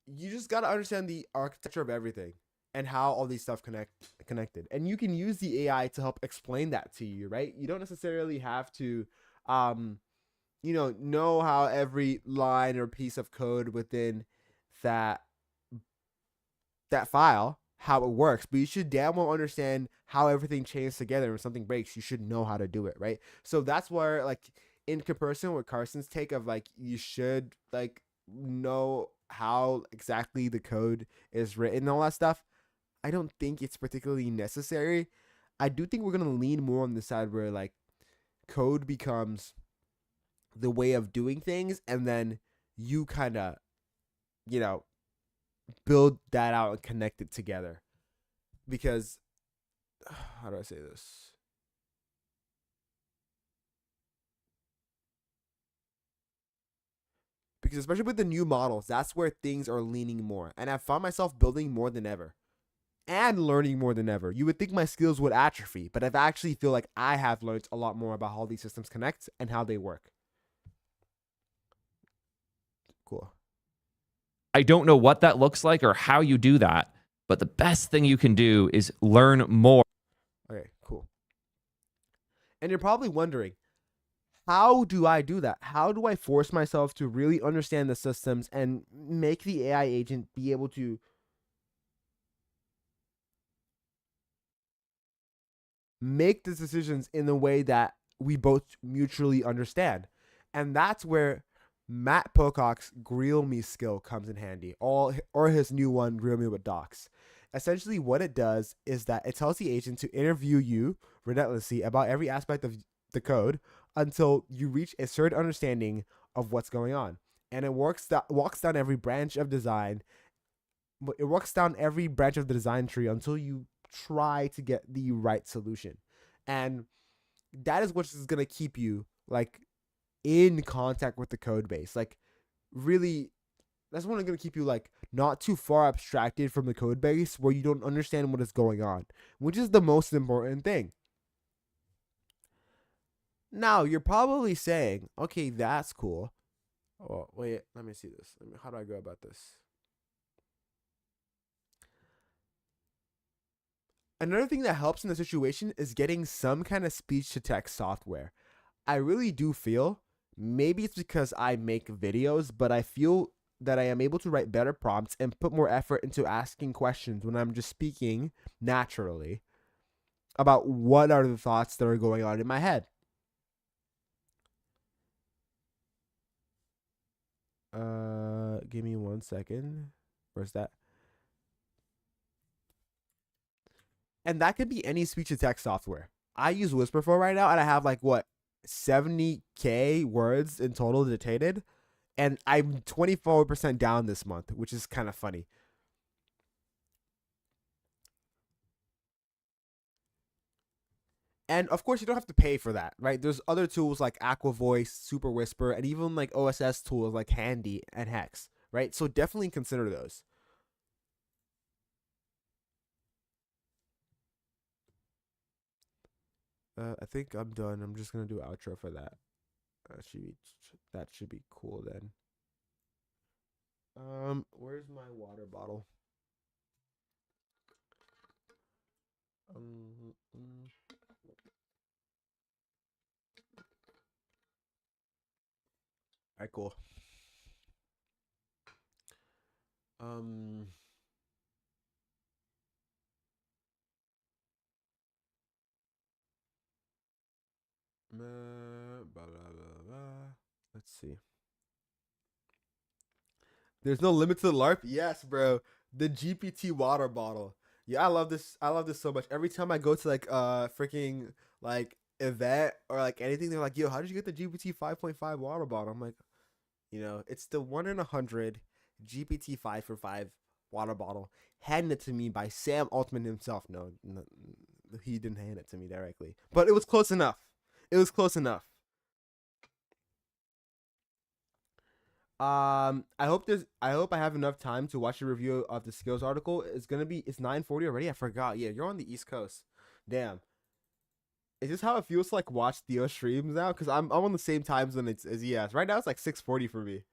you just got to understand the architecture of everything and how all these stuff connected. And you can use the AI to help explain that to you, right? You don't necessarily have to know how every line or piece of code within that file, how it works, but you should damn well understand how everything chains together. When something breaks, you should know how to do it, right? So that's where, in comparison with Carson's take of you should know how exactly the code is written and all that stuff, I don't think it's particularly necessary. I do think we're gonna lean more on the side where code becomes the way of doing things, and then you kind of build that out and connect it together. Because how do I say this? Because especially with the new models, that's where things are leaning more. And I found myself building more than ever and learning more than ever. You would think my skills would atrophy, but I actually feel like I have learned a lot more about how these systems connect and how they work. Cool. I don't know what that looks like or how you do that, but the best thing you can do is learn more. Okay, cool. And you're probably wondering, how do I do that? How do I force myself to really understand the systems and make the AI agent be able to make the decisions in the way that we both mutually understand? And that's where Matt Pocock's Grill Me skill comes in handy, or his new one, Grill Me with Docs. Essentially, what it does is that it tells the agent to interview you relentlessly about every aspect of the code until you reach a certain understanding of what's going on. And it walks down every branch of design. It walks down every branch of the design tree until you try to get the right solution. And that is what is going to keep you in contact with the code base. Really, that's what going to keep you not too far abstracted from the code base where you don't understand what is going on, which is the most important thing. Now, you're probably saying, okay, that's cool. Oh, wait, let me see this. How do I go about this? Another thing that helps in the situation is getting some kind of speech to text software. I really do feel, maybe it's because I make videos, but I feel that I am able to write better prompts and put more effort into asking questions when I'm just speaking naturally about what are the thoughts that are going on in my head. Give me 1 second. Where's that? And that could be any speech to text software. I use Whisper for right now, and I have 70K words in total dictated, and I'm 24% down this month, which is kind of funny. And of course, you don't have to pay for that, right? There's other tools like Aqua Voice, Super Whisper, and even OSS tools like Handy and Hex, right? So definitely consider those. I think I'm done. I'm just gonna do outro for that. That should be cool then. Where's my water bottle? Um, mm. Alright, cool. Um, blah, blah, blah, blah. Let's see. There's no limit to the LARP? Yes, bro. The GPT water bottle. Yeah, I love this. I love this so much. Every time I go to like freaking like event or like anything, they're like, "Yo, how did you get the GPT 5.5 water bottle?" I'm like, it's the 1 in 100 GPT 5 for 5 water bottle handed to me by Sam Altman himself. No, no, he didn't hand it to me directly, but it was close enough. It was close enough. I hope I have enough time to watch a review of the skills article. It's 9:40 already. I forgot. Yeah, you're on the East Coast. Damn. Is this how it feels to like watch Theo streams now? Cause I'm on the same time zone as he has. Right now it's like 6:40 for me.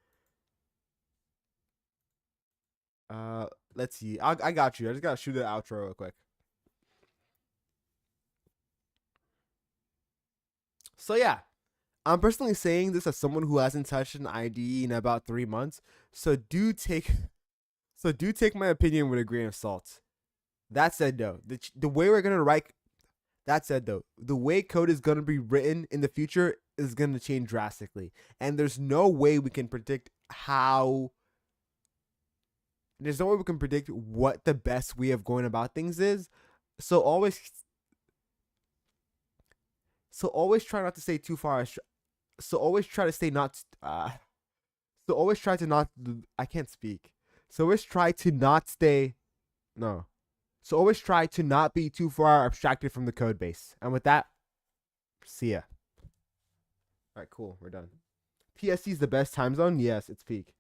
Uh, let's see. I got you. I just gotta shoot the outro real quick. So yeah, I'm personally saying this as someone who hasn't touched an ID in about 3 months. So do take my opinion with a grain of salt. That said, though, the way we're gonna write. That said, though, the way code is gonna be written in the future is gonna change drastically, and there's no way we can predict how. There's no way we can predict what the best way of going about things is. So always try not to stay too far. So always try to stay not. So always try to not. I can't speak. So always try to not stay. No. So always try to not be too far abstracted from the code base. And with that, see ya. All right, cool. We're done. PST is the best time zone. Yes, it's peak.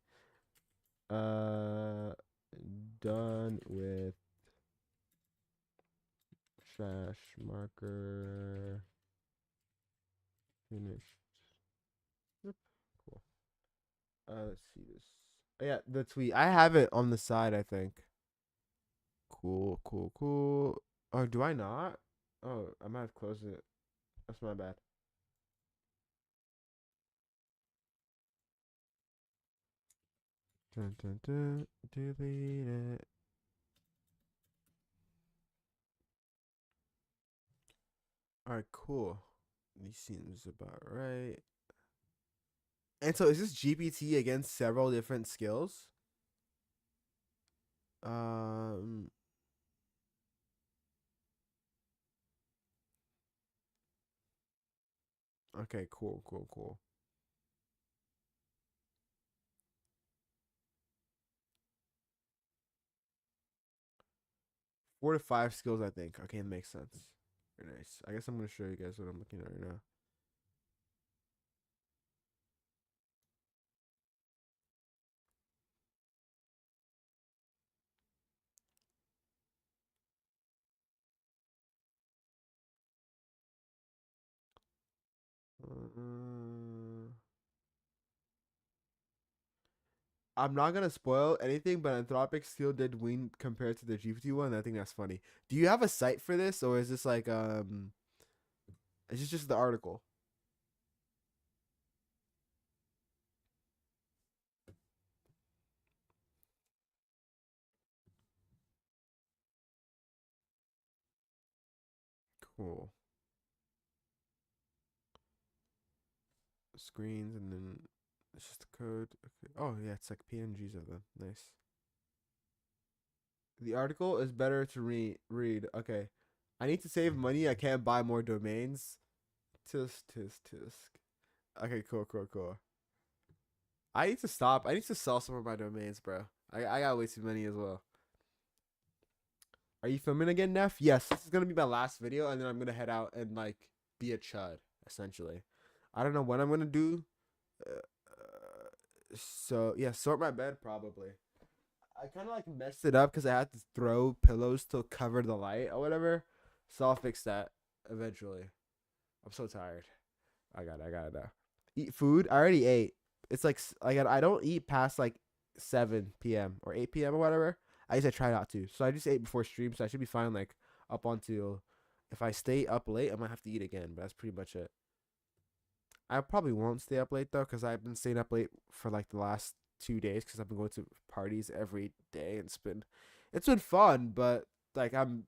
Done with trash marker. Finished. Yep. Cool. Let's see this. Oh, yeah, the tweet. I have it on the side, I think. Cool, cool, cool. Oh, do I not? Oh, I might have closed it. That's my bad. Dun, dun, dun. Delete it. All right, cool. This seems about right. And so is this GPT against several different skills? Um. Okay, cool, cool, cool. Four to five skills, I think. Okay, it makes sense. Very nice. I guess I'm gonna show you guys what I'm looking at right now. I'm not gonna spoil anything, but Anthropic still did win compared to the GPT one. I think that's funny. Do you have a site for this, or is this like Is this just the article? Cool. Screens and then it's just the code. Okay. Oh yeah, it's like PNGs of them. Nice. The article is better to read. Okay. I need to save money. I can't buy more domains. Tisk tisk tisk. Okay, cool, cool, cool. I need to stop. I need to sell some of my domains, bro. I got way too many as well. Are you filming again, Neff? Yes. This is gonna be my last video, and then I'm gonna head out and like be a chud, essentially. I don't know what I'm gonna do. So yeah, sort my bed probably. I kind of like messed it up because I had to throw pillows to cover the light or whatever. So I'll fix that eventually. I'm so tired. I got it now. Eat food. I already ate. It's like I don't eat past like 7 p.m. or 8 p.m. or whatever. I try not to. So I just ate before stream, so I should be fine. Like up until if I stay up late, I might have to eat again. But that's pretty much it. I probably won't stay up late though, because I've been staying up late for like the last 2 days because I've been going to parties every day and it's been fun, but like I'm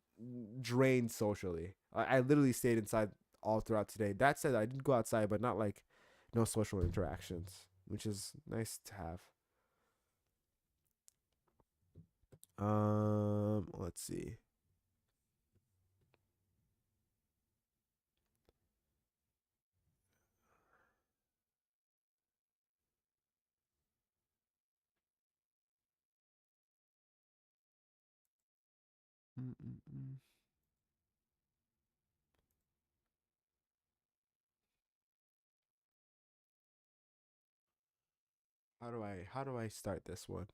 drained socially. I literally stayed inside all throughout today. That said, I did go outside, but not like no social interactions, which is nice to have. Let's see. Mm-mm-mm. How do I start this one?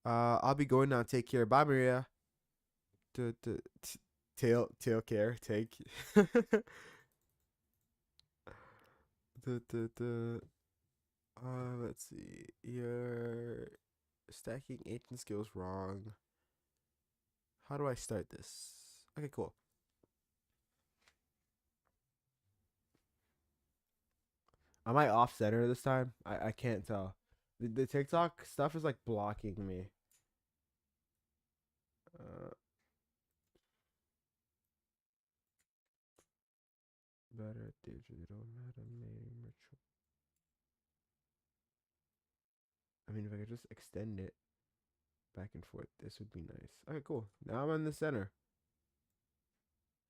I'll be going now. Take care. Bye, Maria. Tail care. Take. Duh. Let's see. You're stacking ancient skills wrong. How do I start this? Okay, cool. Am I off center this time? I can't tell. The TikTok stuff is like blocking me. Uh, better digital metamating ritual. I mean, if I could just extend it back and forth, this would be nice. Okay, cool. Now I'm in the center.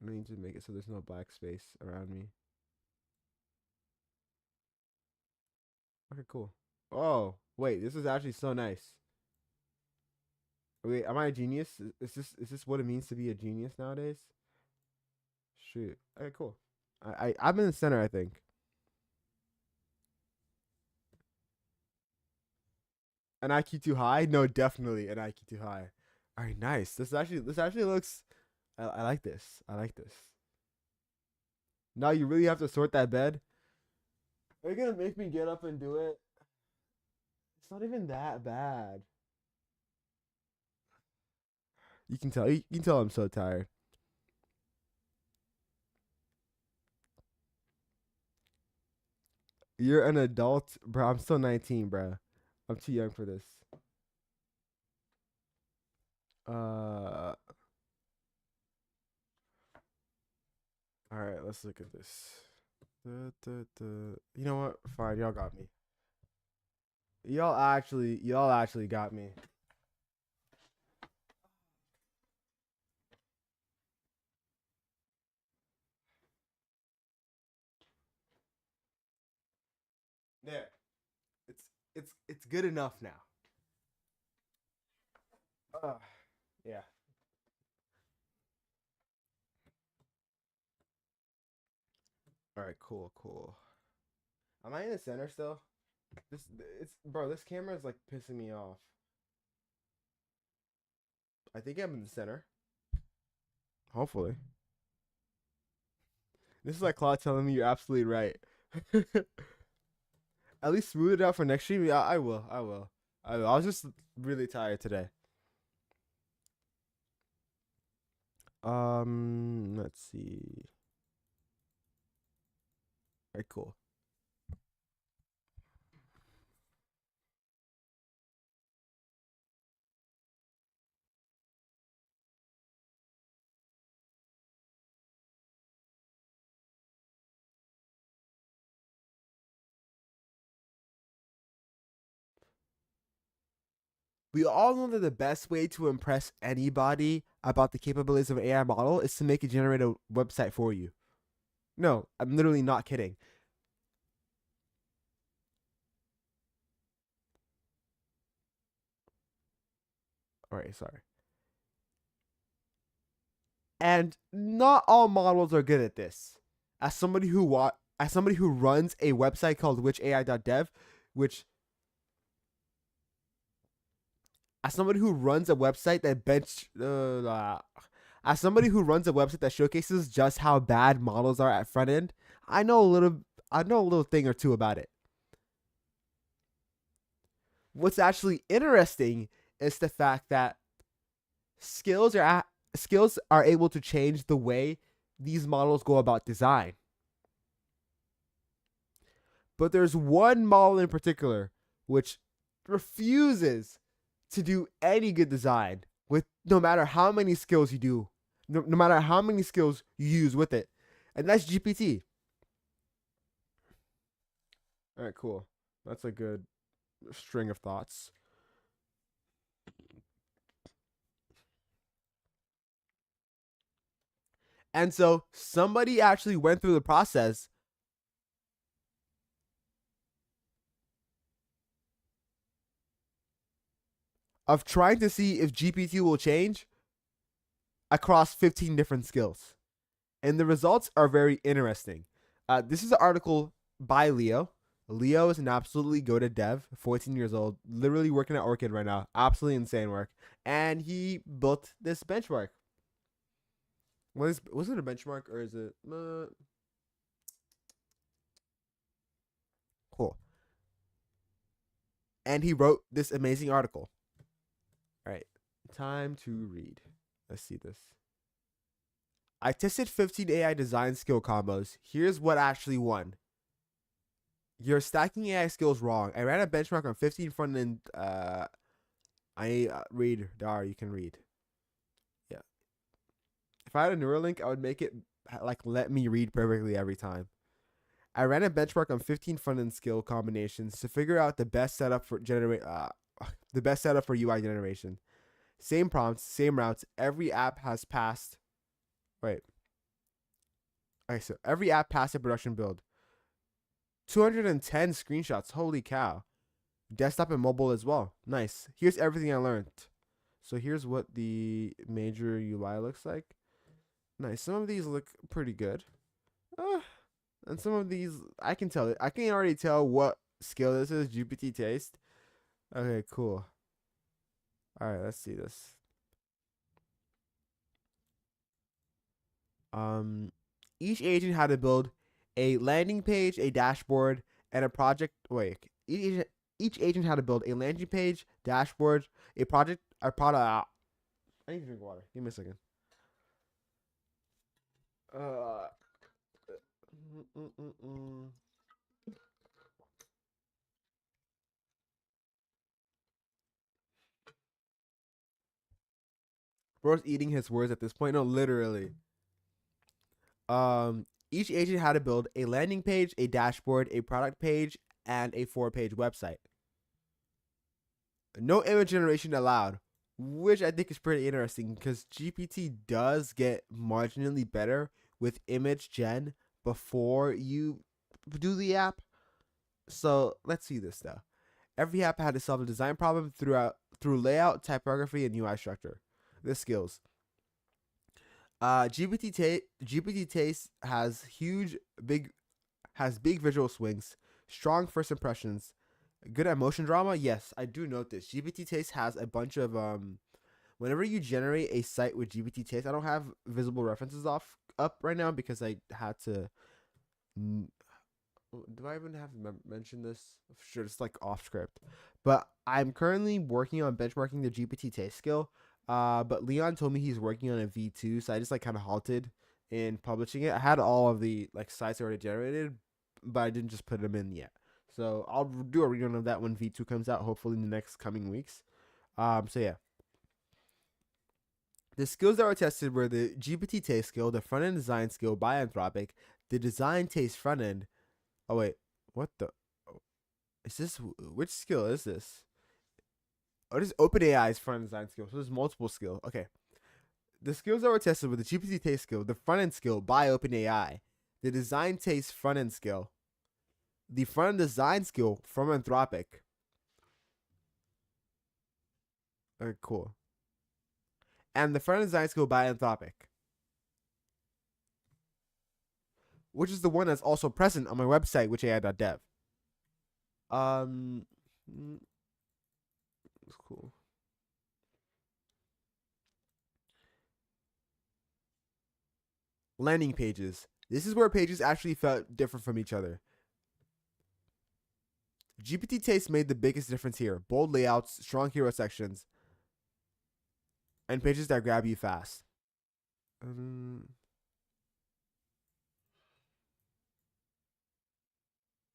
I need to make it so there's no black space around me. Okay, cool. Oh, wait, this is actually so nice. Wait, am I a genius? Is this what it means to be a genius nowadays? Shoot. Okay, cool. I'm in the center, I think. An IQ too high? No, definitely an IQ too high. All right, nice. This actually looks. I like this. I like this. Now you really have to sort that bed. Are you gonna make me get up and do it? It's not even that bad. You can tell. You can tell I'm so tired. You're an adult, bro. I'm still 19, bro. I'm too young for this. Uh. All right. Let's look at this. You know what? Fine. Y'all got me. Y'all actually got me. There. It's good enough now. Uh, yeah. All right, cool. Am I in the center still? This it's bro, this camera is like pissing me off. I think I'm in the center. Hopefully. This is like Claude telling me you're absolutely right. At least smooth it out for next stream. Yeah, I will. I was just really tired today. Let's see. All right, cool. We all know that the best way to impress anybody about the capabilities of an AI model is to make it generate a website for you. No, I'm literally not kidding. All right, sorry. And not all models are good at this. As somebody who runs a website called whichai.dev, which as somebody who runs a website that as somebody who runs a website that showcases just how bad models are at front end, I know a little thing or two about it. What's actually interesting is the fact that skills are able to change the way these models go about design. But there's one model in particular which refuses to do any good design with no matter how many skills you do, no matter how many skills you use with it. And that's GPT. All right, cool. That's a good string of thoughts. And so somebody actually went through the process of trying to see if GPT will change across 15 different skills. And the results are very interesting. This is an article by Leo. Leo is an absolutely goated dev, 14 years old, literally working at Orchid right now. Absolutely insane work. And he built this benchmark. Was it a benchmark or is it cool? And he wrote this amazing article. All right, time to read. Let's see this. I tested 15 AI design skill combos. Here's what actually won. You're stacking AI skills wrong. I ran a benchmark on 15 front end. Read, Dara, you can read. Yeah. If I had a Neuralink, I would make it like let me read perfectly every time. I ran a benchmark on 15 front end skill combinations to figure out the best setup for UI generation. Same prompts, same routes. Every app has passed. Wait. Okay, so every app passed a production build. 210 screenshots. Holy cow. Desktop and mobile as well. Nice. Here's everything I learned. So here's what the major UI looks like. Nice. Some of these look pretty good. And some of these, I can tell it. I can already tell what skill this is. GPT taste. Okay, cool. All right, let's see this. Each agent had to build a landing page, a dashboard, and a project. Wait, each agent had to build a landing page, dashboard, a project, a product. I need to drink water. Give me a second. Bro's eating his words at this point. No, literally. Each agent had to build a landing page, a dashboard, a product page, and a 4-page website. No image generation allowed, which I think is pretty interesting because GPT does get marginally better with image gen before you do the app. So let's see this though. Every app had to solve a design problem through layout, typography, and UI structure. The skills. GPT Taste has big visual swings, strong first impressions, good emotion drama. Yes, I do note this. GPT Taste has a bunch of whenever you generate a site with GPT Taste, I don't have visible references up right now because I had to. Do I even have to mention this? Sure, it's like off script, but I'm currently working on benchmarking the GPT Taste skill. But Leon told me he's working on a V2, so I just like kind of halted in publishing it. I had all of the like sites already generated, but I didn't just put them in yet. So I'll do a rerun of that when V2 comes out, hopefully in the next coming weeks. So yeah. The skills that were tested were the GPT taste skill, the front end design skill by Anthropic, the design taste front end. Oh wait, what the? Is this which skill is this? Oh, this is OpenAI's front end design skill. So there's multiple skill. Okay. The skills that were tested were the GPT taste skill, the front end skill by OpenAI, the design taste front end skill, the front end design skill from Anthropic. Okay, cool. And the front end design skill by Anthropic, which is the one that's also present on my website, whichai.dev. It's cool. Landing pages. This is where pages actually felt different from each other. GPT Taste made the biggest difference here. Bold layouts, strong hero sections, and pages that grab you fast.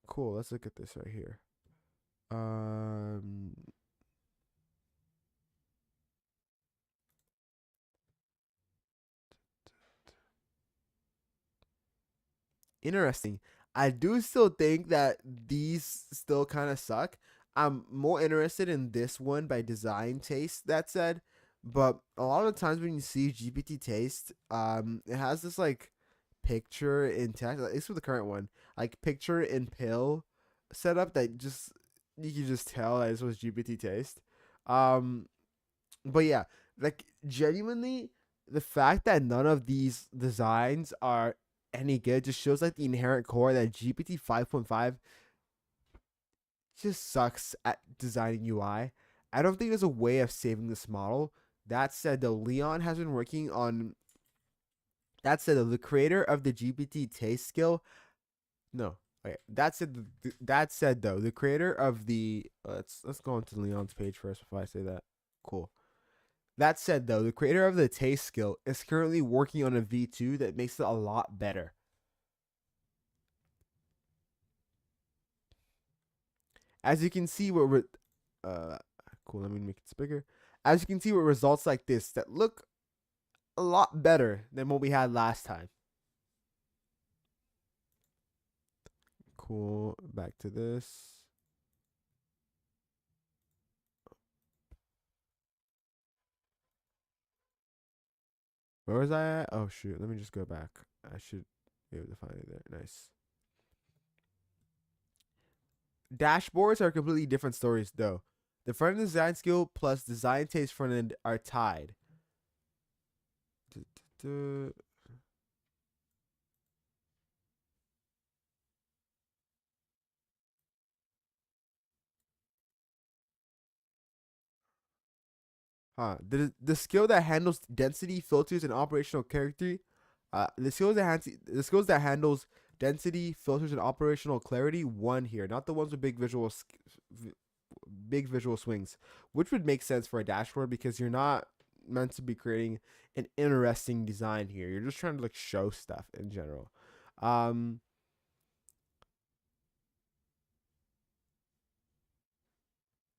Cool. Let's look at this right here. Interesting. I do still think that these still kind of suck. I'm more interested in this one by Design Taste, that said, But a lot of the times when you see GPT taste, it has this like picture in text, at least with the current one, like picture in pill setup that just you can just tell that this was GPT taste. Um, but yeah, like genuinely, the fact that none of these designs are any good just shows like the inherent core that GPT 5.5 just sucks at designing UI. I don't think there's a way of saving this model. That said, though, Leon has been working on. That said, though, the creator of the GPT taste skill. No, okay. That said, though, the creator of the. Let's go onto Leon's page first before I say that. Cool. That said, though, the creator of the taste skill is currently working on a V2 that makes it a lot better. As you can see, cool. Let me make it bigger. As you can see, with results like this that look a lot better than what we had last time. Cool. Back to this. Where was I at? Oh shoot. Let me just go back. I should be able to find it there. Nice. Dashboards are completely different stories though. The front end design skill plus design taste front end are tied. The skill that handles density, filters, and operational clarity. The skills that handles density, filters, and operational clarity won here. Not the ones with big visual swings, which would make sense for a dashboard because you're not meant to be creating an interesting design here. You're just trying to like show stuff in general.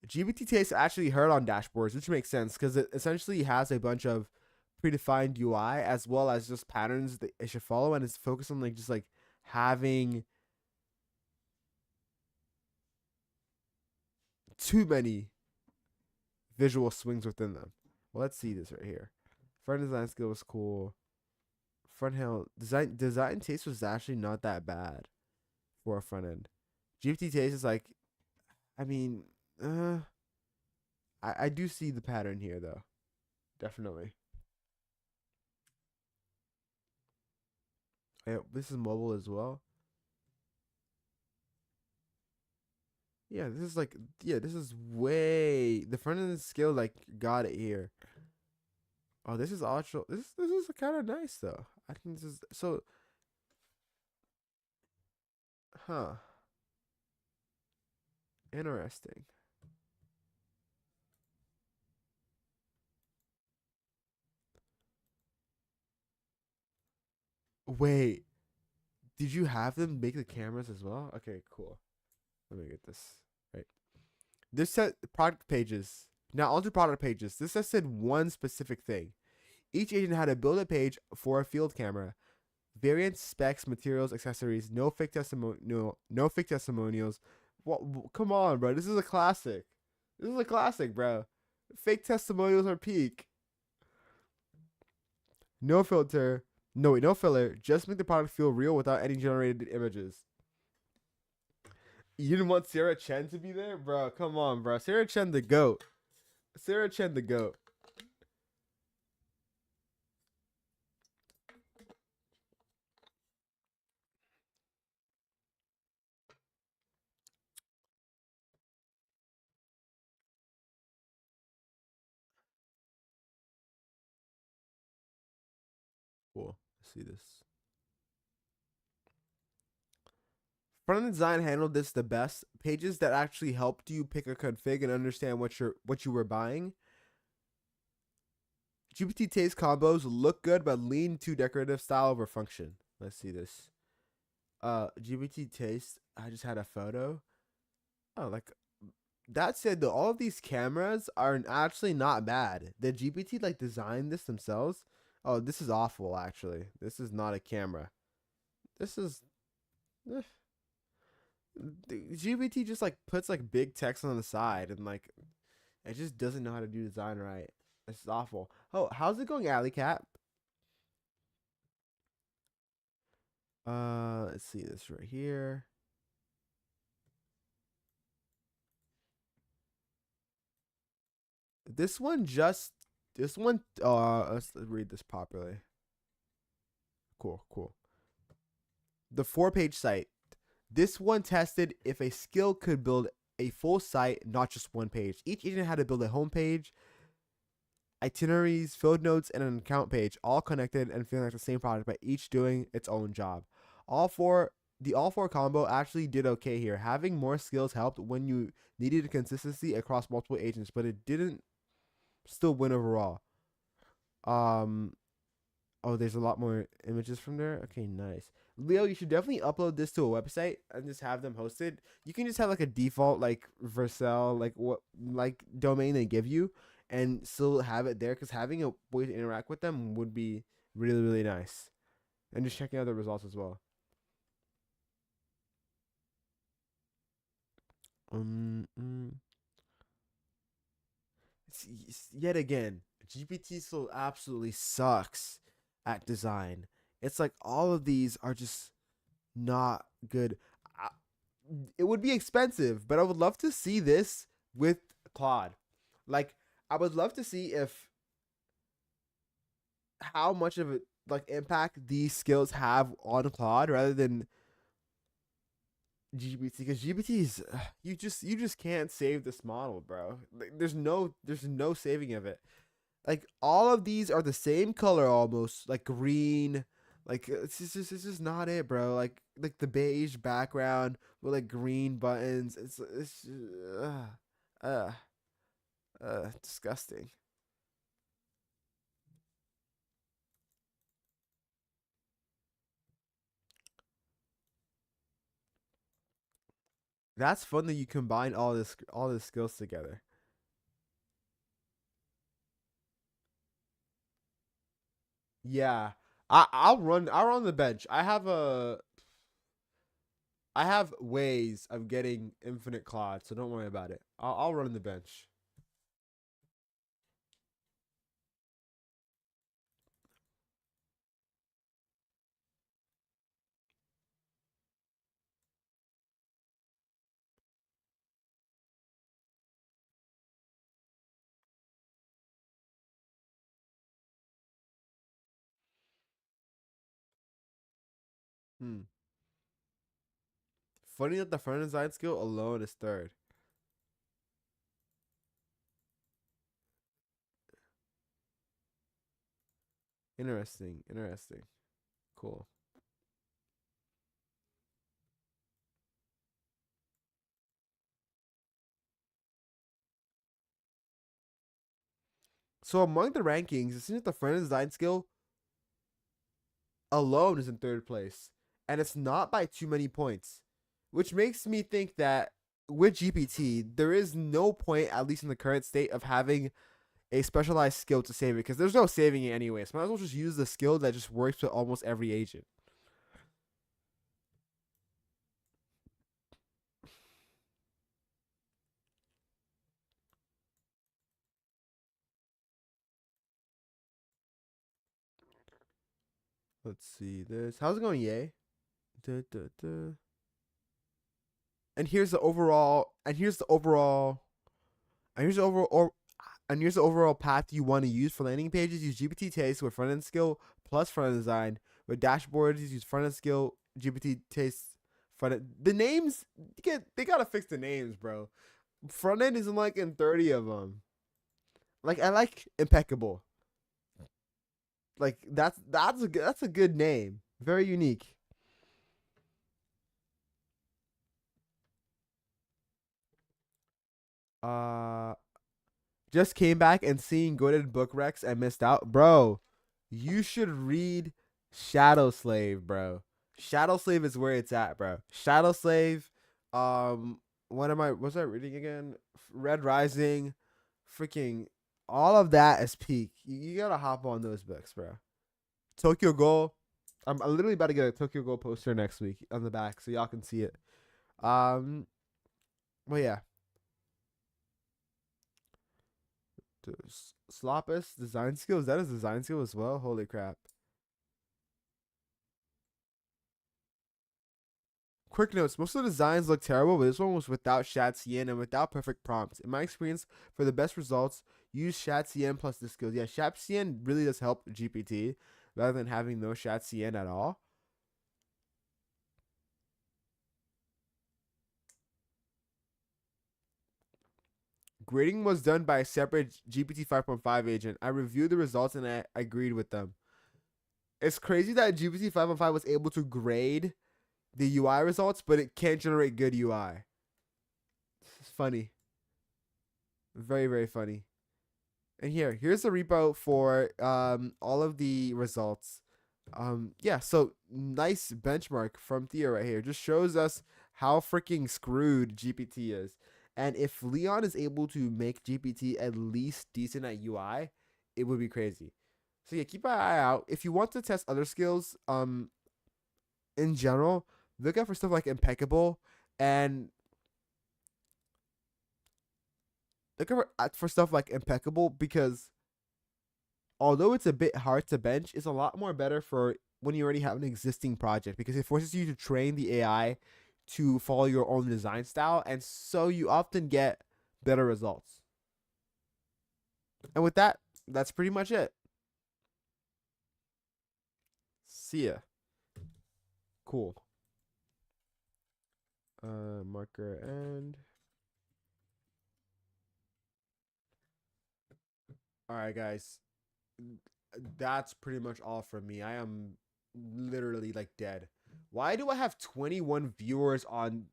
GPT taste actually hurt on dashboards, which makes sense because it essentially has a bunch of predefined UI as well as just patterns that it should follow, and it's focused on like just like having too many visual swings within them. Well, let's see this right here. Front design skill was cool. Front end design taste was actually not that bad for a front end. GPT taste is like, I mean, I do see the pattern here though, definitely. Yeah, this is mobile as well. Yeah, this is like, yeah, this is way the front end skill like got it here. Oh, this is ultra. This is kind of nice though. I think this is so. Huh. Interesting. Wait, did you have them make the cameras as well? Okay, cool. Let me get this right. This set product pages. Now onto product pages. This has said one specific thing. Each agent had to build a page for a field camera. Variants, specs, materials, accessories. No fake no fake testimonials. What? Come on, bro. This is a classic. This is a classic, bro. Fake testimonials are peak. No filter. No wait, no filler. Just make the product feel real without any generated images. You didn't want Sarah Chen to be there, bro? Come on, bro. Sarah Chen the goat. Sarah Chen the goat. Cool. Let's see this. Front end design handled this the best. Pages that actually helped you pick a config and understand what you were buying. GPT taste combos look good but lean to decorative style over function. Let's see this. GPT taste. I just had a photo. Oh, like that said though, all of these cameras are actually not bad. The GPT like designed this themselves. Oh, this is awful actually. This is not a camera. This is eh. GPT just like puts like big text on the side and like it just doesn't know how to do design right. It's awful. Oh, how's it going, Alley Cat? Let's see this right here. This one just this one let's read this properly. Cool, cool. The 4-page site. This one tested if a skill could build a full site, not just one page. Each agent had to build a home page, itineraries, field notes, and an account page, all connected and feeling like the same product, but each doing its own job. The all four combo actually did okay here. Having more skills helped when you needed consistency across multiple agents, but it didn't still win overall. Oh, there's a lot more images from there. Okay, nice. Leo, you should definitely upload this to a website and just have them hosted. You can just have like a default like Vercel like domain they give you, and still have it there, because having a way to interact with them would be really, really nice. And just checking out the results as well. Yet again, GPT still absolutely sucks at design. It's like all of these are just not good. It would be expensive, but I would love to see this with Claude. Like, I would love to see if how much of it like impact these skills have on Claude rather than GPT, because GPT is you just can't save this model, bro. Like, there's no saving of it. Like, all of these are the same color almost, like green. Like, it's just not it, bro. Like the beige background with like green buttons. It's just, uh, disgusting. That's fun that you combine all this skills together. Yeah. I'll run the bench. I have ways of getting infinite Claude, so don't worry about it. I'll run the bench. Hmm. Funny that the front design skill alone is third. Interesting. Interesting. Cool. So among the rankings, it seems that the front design skill alone is in third place, and it's not by too many points, which makes me think that with GPT, there is no point, at least in the current state, of having a specialized skill to save it, because there's no saving it anyway. So might as well just use the skill that just works with almost every agent. Let's see this. How's it going, Yay? Da, da, da. And here's the overall. And here's the overall. And here's the overall. And here's the overall path you want to use for landing pages. Use GPT taste with front end skill plus front end design. With dashboards, use front end skill, GPT taste, front end. The names, they gotta fix the names, bro. Front end isn't like in 30 of them. Like, I like impeccable. Like, that's a good name. Very unique. Uh, just came back and seeing Goated Book Recs and missed out. Bro, you should read Shadow Slave, bro. Shadow Slave is where it's at, bro. Shadow Slave, um, what's I reading again? Red Rising, freaking all of that is peak. You gotta hop on those books, bro. Tokyo Ghoul. I'm literally about to get a Tokyo Ghoul poster next week on the back so y'all can see it. Um, well, yeah. Sloppus design skill. Is that his design skill as well? Holy crap. Quick notes. Most of the designs look terrible, but this one was without Shat-Cien and without perfect prompts. In my experience, for the best results, use Shat-Cien plus the skills. Yeah, Shat-Cien really does help GPT rather than having no Shat-Cien at all. Grading was done by a separate GPT 5.5 agent. I reviewed the results and I agreed with them. It's crazy that GPT 5.5 was able to grade the UI results, but it can't generate good UI. It's funny. Very, very funny. And here's the repo for all of the results. Yeah, so nice benchmark from Theo right here. Just shows us how freaking screwed GPT is. And if Leon is able to make GPT at least decent at UI, it would be crazy. So yeah, keep an eye out. If you want to test other skills, in general, look out for stuff like impeccable and look out for stuff like impeccable because although it's a bit hard to bench, it's a lot more better for when you already have an existing project because it forces you to train the AI to follow your own design style, and so you often get better results. And with that, that's pretty much it. See ya. Cool. Marker and all right, guys. That's pretty much all from me. I am literally like dead. Why do I have 21 viewers on?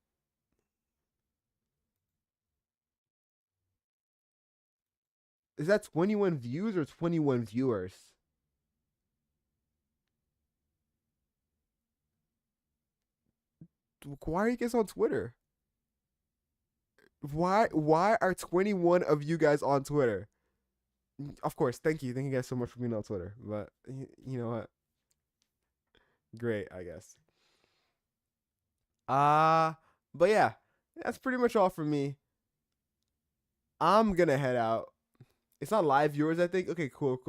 Is that 21 views or 21 viewers? Why are you guys on Twitter? Why are 21 of you guys on Twitter? Of course, thank you. Thank you guys so much for being on Twitter. But you know what? Great, I guess. But yeah, that's pretty much all from me. I'm gonna head out. It's not live viewers, I think. Okay, cool.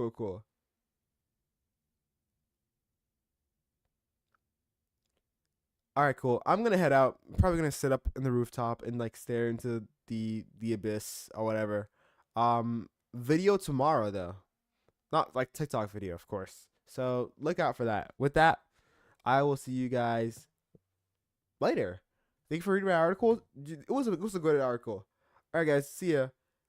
All right, cool. I'm gonna head out. I'm probably gonna sit up in the rooftop and like stare into the abyss or whatever. Video tomorrow though, not like TikTok video, of course. So look out for that. With that, I will see you guys later. Thank you for reading my article. It was a good article. All right, guys. See ya.